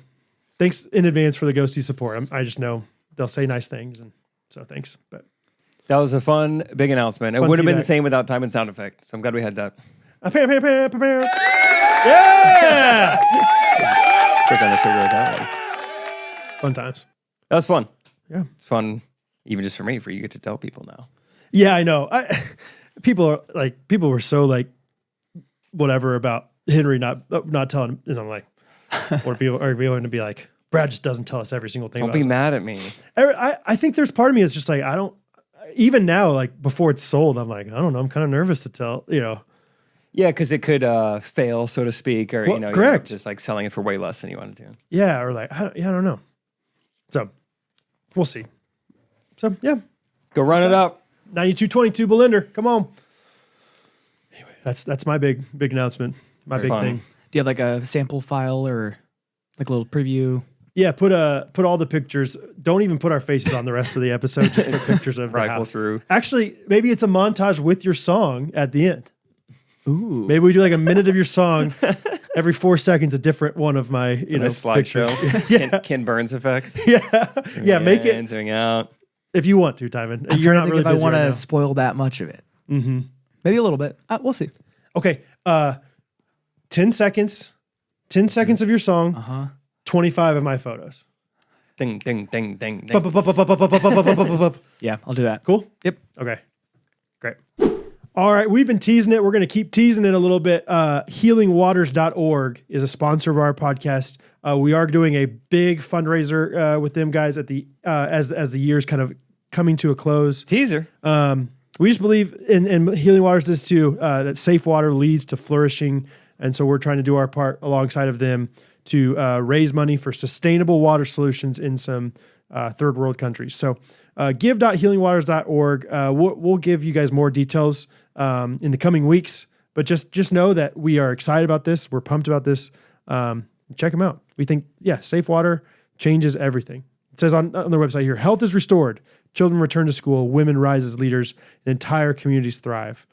thanks in advance for the ghosty support. I just know they'll say nice things, and so thanks. But that was a fun, big announcement. It would have been the same without time and sound effect. So I'm glad we had that. Yeah! Click on the trigger with that one. Fun times. That was fun. Yeah. It's fun, even just for me, for you get to tell people now. Yeah, I know. People were so like, whatever about Henry not telling, and I'm like, or people are going to be like, Brad just doesn't tell us every single thing. Don't be mad at me. I think there's part of me that's just like, even now, like before it's sold, I'm like, I don't know. I'm kind of nervous to tell, Yeah, because it could fail, so to speak, or Well, you end up correct. just like selling it for way less than you wanted to. Yeah, or like, I don't know. So we'll see. So yeah, Go run it up. 9222 Belinder. Come on. Anyway, that's my big announcement. My big fun. thing. Do you have like a sample file or like a little preview? Yeah, put all the pictures. Don't even put our faces on the rest of the episode. Just put pictures of the Rifle house. through. Actually, maybe it's a montage with your song at the end. Ooh. Maybe we do like a minute of your song. Every 4 seconds, a different one of my, Slideshow. Yeah. Ken Burns effect. Yeah, make it zooming out. if you want to, Timon. I'm You're trying to not think really if I busy want right to now. spoil that much of it. Mm-hmm. Maybe a little bit. We'll see. Okay, 10 seconds. 10 seconds of your song. 25 of my photos. Ding, ding, ding, ding, ding. Yeah, I'll do that. Cool? Yep. Okay. Great. All right. We've been teasing it. We're going to keep teasing it a little bit. Healingwaters.org is a sponsor of our podcast. We are doing a big fundraiser with them guys at the as the year's kind of coming to a close. Teaser. We just believe in Healing Waters does too, that safe water leads to flourishing. And so we're trying to do our part alongside of them to raise money for sustainable water solutions in some third world countries. So give.healingwaters.org. We'll give you guys more details in the coming weeks, but just know that we are excited about this. We're pumped about this. Check them out. We think, safe water changes everything. It says on their website here, health is restored, children return to school, women rise as leaders, and entire communities thrive.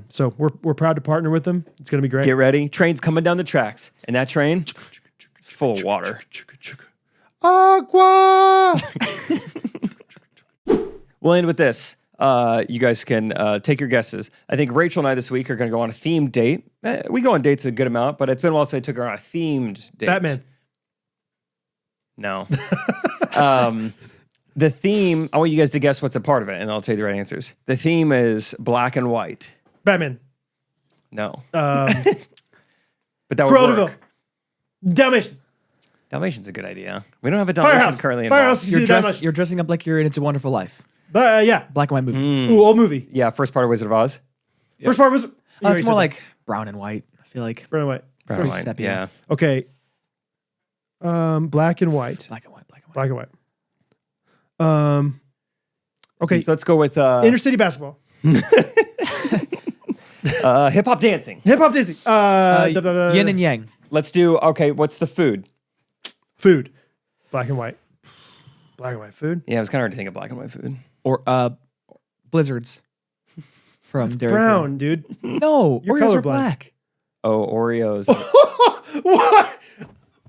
So we're proud to partner with them. It's going to be great. Get ready. Train's coming down the tracks. And that train, full of water. Agua! We'll end with this. You guys can take your guesses. I think Rachel and I this week are going to go on a themed date. We go on dates a good amount, but it's been a while since I took her on a themed date. Batman. No. The theme, I want you guys to guess what's a part of it, and I'll tell you the right answers. The theme is black and white. Batman. No. But that would Cruella de Vil. work. Dalmatian. Dalmatian's a good idea. We don't have a Dalmatian Firehouse. currently Firehouse. involved. You're dressing up like you're in It's a Wonderful Life. Yeah. Black and white movie. Ooh, old movie. Yeah, first part of Wizard of Oz. First part was... It's more like brown and white. I feel like Brown and white. Brown and First white, step, yeah. Okay. Black and white. black and white. Black and white. Black and white. Okay. So let's go with Intercity basketball. hip-hop dancing. Hip hop dancing. Yin and yang. Let's do, okay, what's the food? Food. Black and white. Black and white food. Yeah, it was kind of hard to think of black and white food. Or blizzards from Dairy Brown, dude. Queen. No, You're Oreos are colorblind. black. Oh, Oreos. What?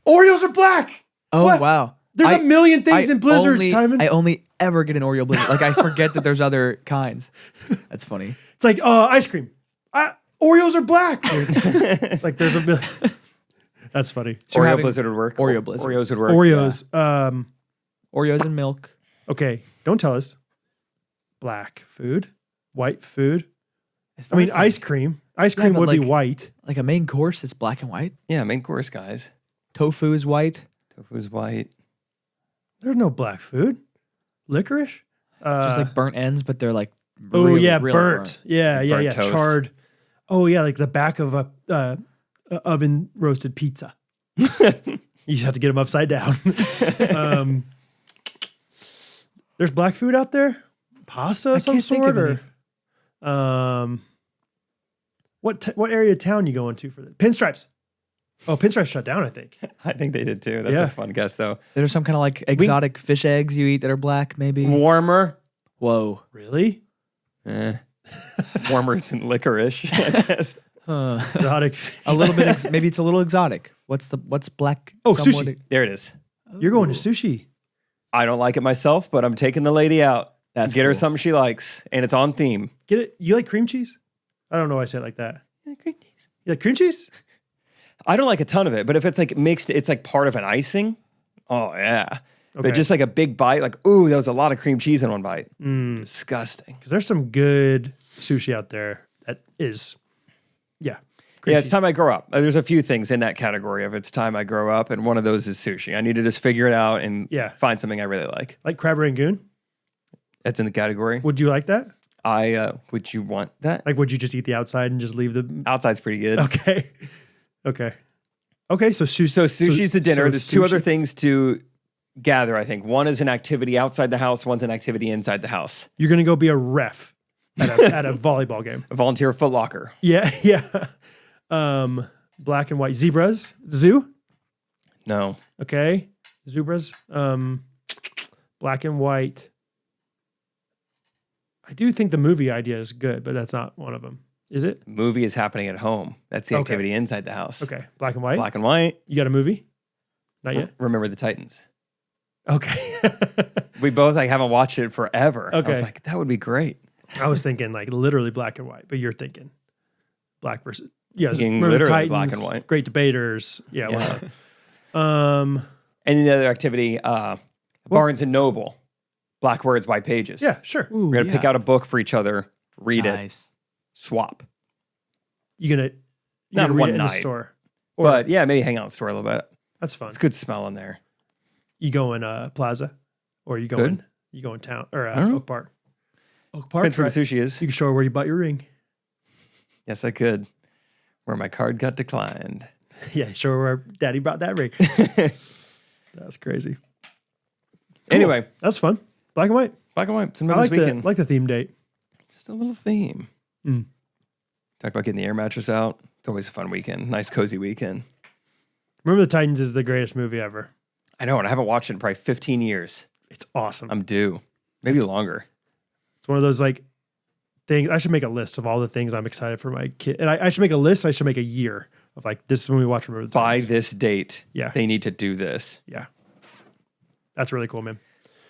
Oreos are black. Oh, What? wow. There's a million things in blizzards, Timon. I only ever get an Oreo blizzard. Like, I forget that there's other kinds. That's funny. It's like ice cream. Oreos are black, dude. It's like there's a million. That's funny. So you're Oreo having blizzard would work. Oreo blizzard. Oreos would work. Oreos. Oreos and milk. Okay, don't tell us. Black food, white food. As I far mean, as, ice cream. Ice cream but would be like- white. Like a main course, it's black and white. Yeah, main course, guys. Tofu is white. Tofu's white. There's no black food. Licorice. Just like burnt ends, but they're like Oh really, yeah, really burnt. Yeah, Burnt toast. charred. Oh yeah, like the back of a oven roasted pizza. You just have to get them upside down. There's black food out there. Pasta of some can't think sort, of or what area of town you going to for this? Pinstripes. Oh, Pinstripes shut down, I think. I think they did too. That's Yeah. a fun guess, though. There's some kind of like exotic fish eggs you eat that are black, maybe. Warmer. Whoa. Really? Warmer than licorice. I guess. Exotic. A little bit. Maybe it's a little exotic. What's black? Oh, somewhat sushi. There it is. You're going to sushi. I don't like it myself, but I'm taking the lady out. That's Get her cool. something she likes, and it's on theme. Get it? You like cream cheese? I don't know why I say it like that. You like cream cheese? I don't like a ton of it, but if it's like mixed, it's like part of an icing. Oh yeah. Okay. But just like a big bite, like, ooh, there was a lot of cream cheese in one bite. Disgusting. Because there's some good sushi out there that is, yeah. Yeah, it's time I grow up. There's a few things in that category of it's time I grow up, and one of those is sushi. I need to just figure it out and Yeah. find something I really like. Like crab rangoon. That's in the category. Would you like that? Would you want that? Like, would you just eat the outside and just leave the... Outside's pretty good. Okay. Okay, so sushi's the dinner. so There's two sushi- other things to gather, I think. One is an activity outside the house. One's an activity inside the house. You're going to go be a ref at a volleyball game. A volunteer Foot Locker. Yeah. Black and white zebras. Zoo? No. Okay. Zebras. Black and white. I do think the movie idea is good, but that's not one of them. Is it? Movie is happening at home. That's the Okay. activity inside the house. Okay. Black and white? Black and white. You got a movie? Not yet? Remember the Titans. Okay. We both haven't watched it forever. I was Okay. like, that would be great. I was thinking like literally black and white, but you're thinking black versus... Yeah, Thinking remember the literally Titans, black and white. Great debaters. Yeah. Yeah. Whatever. And the other activity, Barnes and Noble. Black words, white pages. Yeah, sure. Ooh, We're going to pick out a book for each other, read it, Nice. swap. You're gonna Not read one it in the night. store. Or, But yeah, maybe hang out in the store a little bit. that's fun. It's good smell in there. You go in Plaza, or you Good. go in town or I don't know. Oak Park. Oak Park. Depends where right? the sushi is. You can show her where you bought your ring. Yes, I could. Where my card got declined. Yeah, show her where Daddy brought that ring. That's crazy. Cool. Anyway, That's fun. Black and white. black and white. Some I this like weekend. the theme date. Just a little theme. Mm. Talked about getting the air mattress out. It's always a fun weekend. Nice, cozy weekend. Remember the Titans is the greatest movie ever. I know, and I haven't watched it in probably 15 years. It's awesome. I'm due. Maybe longer. It's one of those like things. I should make a list of all the things I'm excited for my kid, and I should make a list. I should make a year of like this is when we watch Remember the By Titans. this date, Yeah. they need to do this. Yeah, that's really cool, man.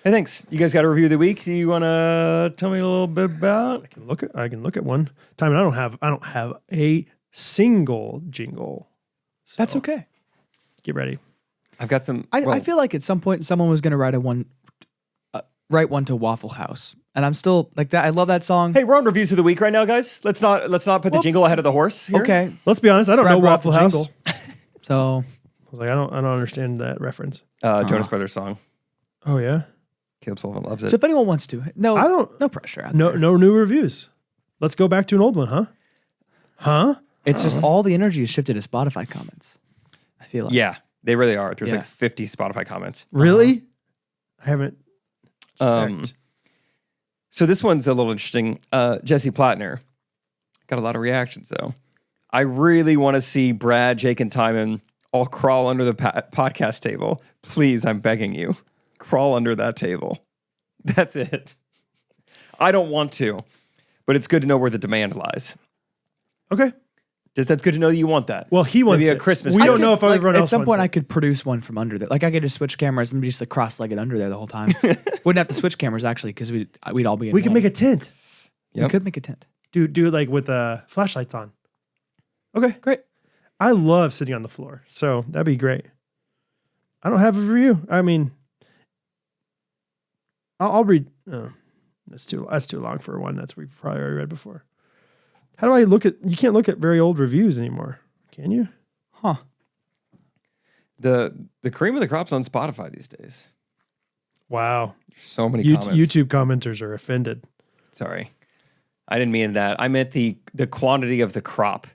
Hey, thanks. You guys got a review of the week? Do you want to tell me a little bit about? I can look at one. Timon, I don't have a single jingle. So That's okay. Get ready. I've got some. I feel like at some point someone was going to write one to Waffle House, and I'm still like that. I love that song. Hey, we're on reviews of the week right now, guys. Let's not put the jingle ahead of the horse. Here. Okay, Let's be honest. I don't Brad know brought the Waffle House. jingle. So I was like, I don't understand that reference. Jonas Brothers song. Oh yeah. Caleb Sullivan loves it. if anyone wants to, I don't. no pressure. Out No there. new reviews. Let's go back to an old one, huh? Huh? It's just all the energy is shifted to Spotify comments. I feel like Yeah, they really are. There's Yeah. like 50 Spotify comments. Really? I haven't. checked. So this one's a little interesting. Jesse Plattner got a lot of reactions though. I really want to see Brad, Jake, and Timon all crawl under the podcast table. Please, I'm begging you, crawl under that table. That's it. I don't want to, but it's good to know where the demand lies. Okay. Just that's good to know that you want that. Well, he wants Maybe a it. Christmas. We gift. don't know if everyone at else some wants point it. I could produce one from under there. Like I could just switch cameras and be just like cross-legged under there the whole time. Wouldn't have to switch cameras actually because we'd all be. In We can one. make a tent. We Yep. could make a tent. Do it like with flashlights on. Okay, Great. I love sitting on the floor, so that'd be great. I don't have a review. I mean, I'll read. Oh, that's too long for one that's we've probably already read before. How do I look at? You can't look at very old reviews anymore, can you? Huh. The cream of the crop's on Spotify these days. Wow. So many comments. YouTube commenters are offended. Sorry. I didn't mean that. I meant the quantity of the crop.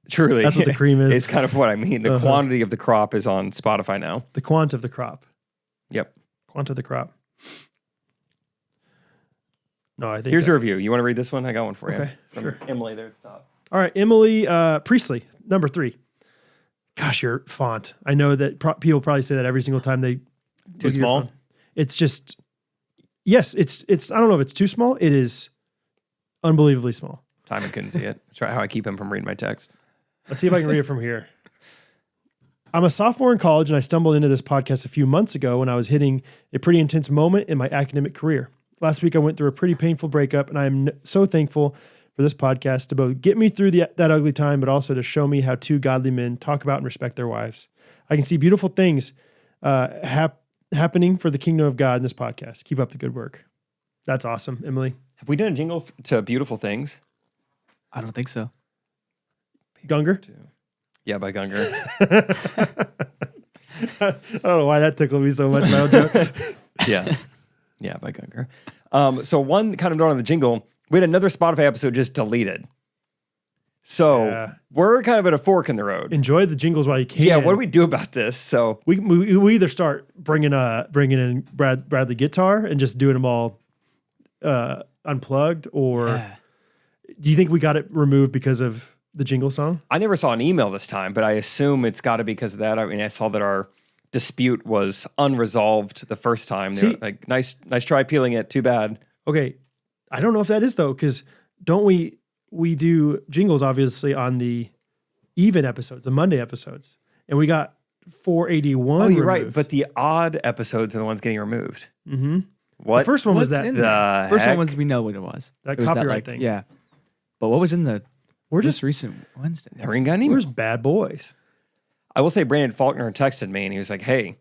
Truly. That's what the cream is. It's kind of what I mean. The quantity of the crop is on Spotify now. The quant of the crop. Yep. Quant of the crop. No, I think. Here's a review. You want to read this one? I got one for you. Okay, From sure. Emily there at the top. All right, Emily Priestley, number 3. Gosh, your font. I know that people probably say that every single time they. Too look at your small? font. It's just. Yes, it's. I don't know if it's too small. It is unbelievably small. Timon couldn't see it. That's right how I keep him from reading my text. Let's see if I can read it from here. I'm a sophomore in college and I stumbled into this podcast a few months ago when I was hitting a pretty intense moment in my academic career. Last week I went through a pretty painful breakup and I am so thankful for this podcast to both get me through that ugly time, but also to show me how two godly men talk about and respect their wives. I can see beautiful things happening for the kingdom of God in this podcast. Keep up the good work. That's awesome, Emily. Have we done a jingle to Beautiful Things? I don't think so. Gunger? Yeah, by Gunger. I don't know why that tickled me so much. My own joke. Yeah. Yeah, by Gunger. So one kind of note on the jingle, we had another Spotify episode just deleted. So Yeah. we're kind of at a fork in the road. Enjoy the jingles while you can. Yeah, what do we do about this? So We either start bringing in Bradley guitar and just doing them all unplugged, or do you think we got it removed because of the jingle song? I never saw an email this time, but I assume it's got to be because of that. I mean, I saw that our dispute was unresolved the first time. They were like, nice try peeling it. Too bad. Okay, I don't know if that is though, because don't we do jingles obviously on the even episodes, the Monday episodes, and we got 481. Oh, you're removed. right. But the odd episodes are the ones getting removed. Mm-hmm. What? The first one was What's that. in the there? First one heck? was we know what it was. That It was copyright thing. Yeah. But what was in the We're just just recent Wednesday? Never even got an email. Where's Bad Boys? I will say Brandon Faulkner texted me and he was like, hey,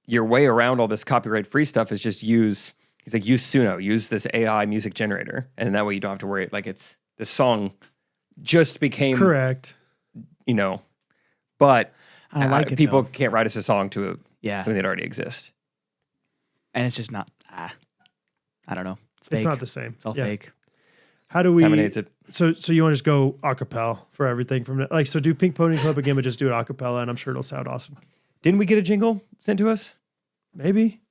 your way around all this copyright free stuff is just use Suno, use this AI music generator. And that way you don't have to worry. Like this song just became, Correct. But I don't like it, people though. can't write us a song to Yeah. something that already exists. And it's just not, I don't know. It's fake. It's not the same. It's all Yeah. fake. How do we? Contaminates it. So you want to just go acapella for everything from like so do Pink Pony Club again, but just do it acapella, and I'm sure it'll sound awesome. Didn't we get a jingle sent to us? Maybe.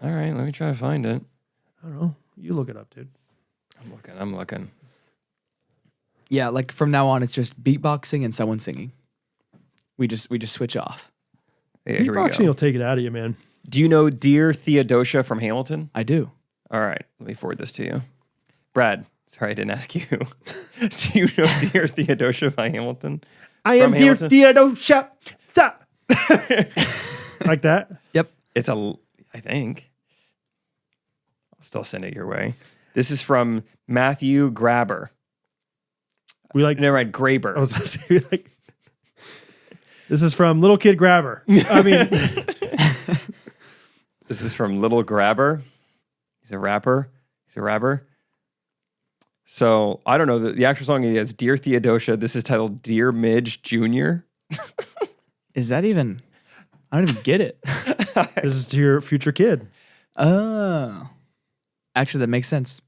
All right, let me try to find it. I don't know. You look it up, dude. I'm looking. Yeah, like from now on, it's just beatboxing and someone singing. We just switch off. Yeah, here we Beatboxing go. will take it out of you, man. Do you know Dear Theodosia from Hamilton? I do. All right, let me forward this to you. Brad, sorry I didn't ask you. Do you know Dear Theodosia by Hamilton? I am From dear Hamilton? Theodosia. Like that? Yep. It's I think. I'll still send it your way. This is from Matthew Grabber. We like. Never mind, Graber. I was gonna say, we like. This is from Little Kid Grabber. I mean, This is from Little Grabber. He's a rapper. So I don't know. The actual song is Dear Theodosia. This is titled Dear Midge Jr. Is that even? I don't even get it. this is to your future kid. Oh. Actually, that makes sense.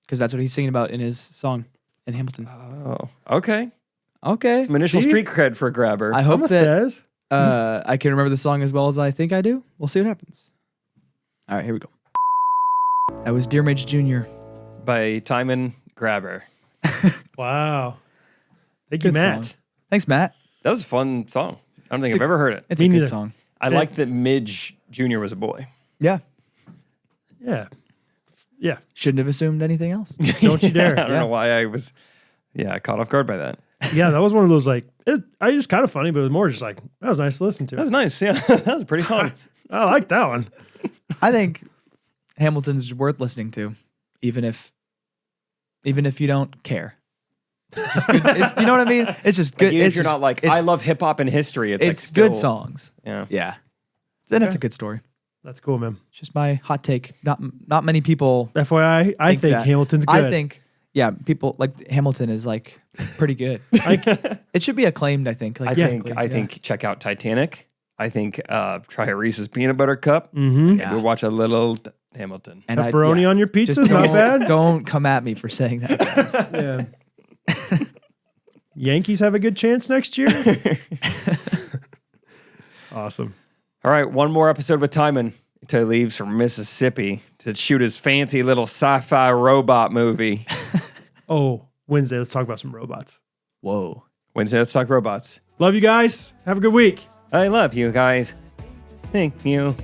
Because that's what he's singing about in his song in Hamilton. Oh, okay. Okay. Some initial See? street cred for Grabber. I I'm hope a that Fez. I can remember the song as well as I think I do. We'll see what happens. All right, here we go. That was Dear Midge Jr. By Timon Grabber. Wow. Thank you, Good Matt. song. Thanks, Matt. That was a fun song. I don't think I've ever heard it. It's Me a good neither. song. I like that Midge Jr. was a boy. Yeah. Yeah. Yeah. Shouldn't have assumed anything else. Don't you dare. I don't know why I was, caught off guard by that. Yeah, that was one of those like, I just kind of funny, but it was more just like, that was nice to listen to. That was nice. Yeah, that was a pretty song. I like that one. I think Hamilton's worth listening to, even if you don't care. Just good, you know what I mean? It's just good. Even if it's you're just- not like, it's- I love hip hop and history. It's like good still- songs. Yeah. Yeah. And it's a good story. That's cool, man. It's just my hot take. Not many people FYI, I think that. Hamilton's good. I think, yeah, people like Hamilton is like pretty good. It should be acclaimed, I think. Like, I think check out Titanic. I think try a Reese's peanut butter cup. Mm-hmm. Yeah. And we'll watch a little Hamilton. And Pepperoni on your pizza Just is not don't- bad. Don't come at me for saying that. guys. Yeah. Yankees have a good chance next year. Awesome. All right, one more episode with Timon until he leaves for Mississippi to shoot his fancy little sci-fi robot movie. Oh, Wednesday. Let's talk about some robots. Whoa. Wednesday, let's talk robots. Love you guys. Have a good week. I love you guys. Thank you.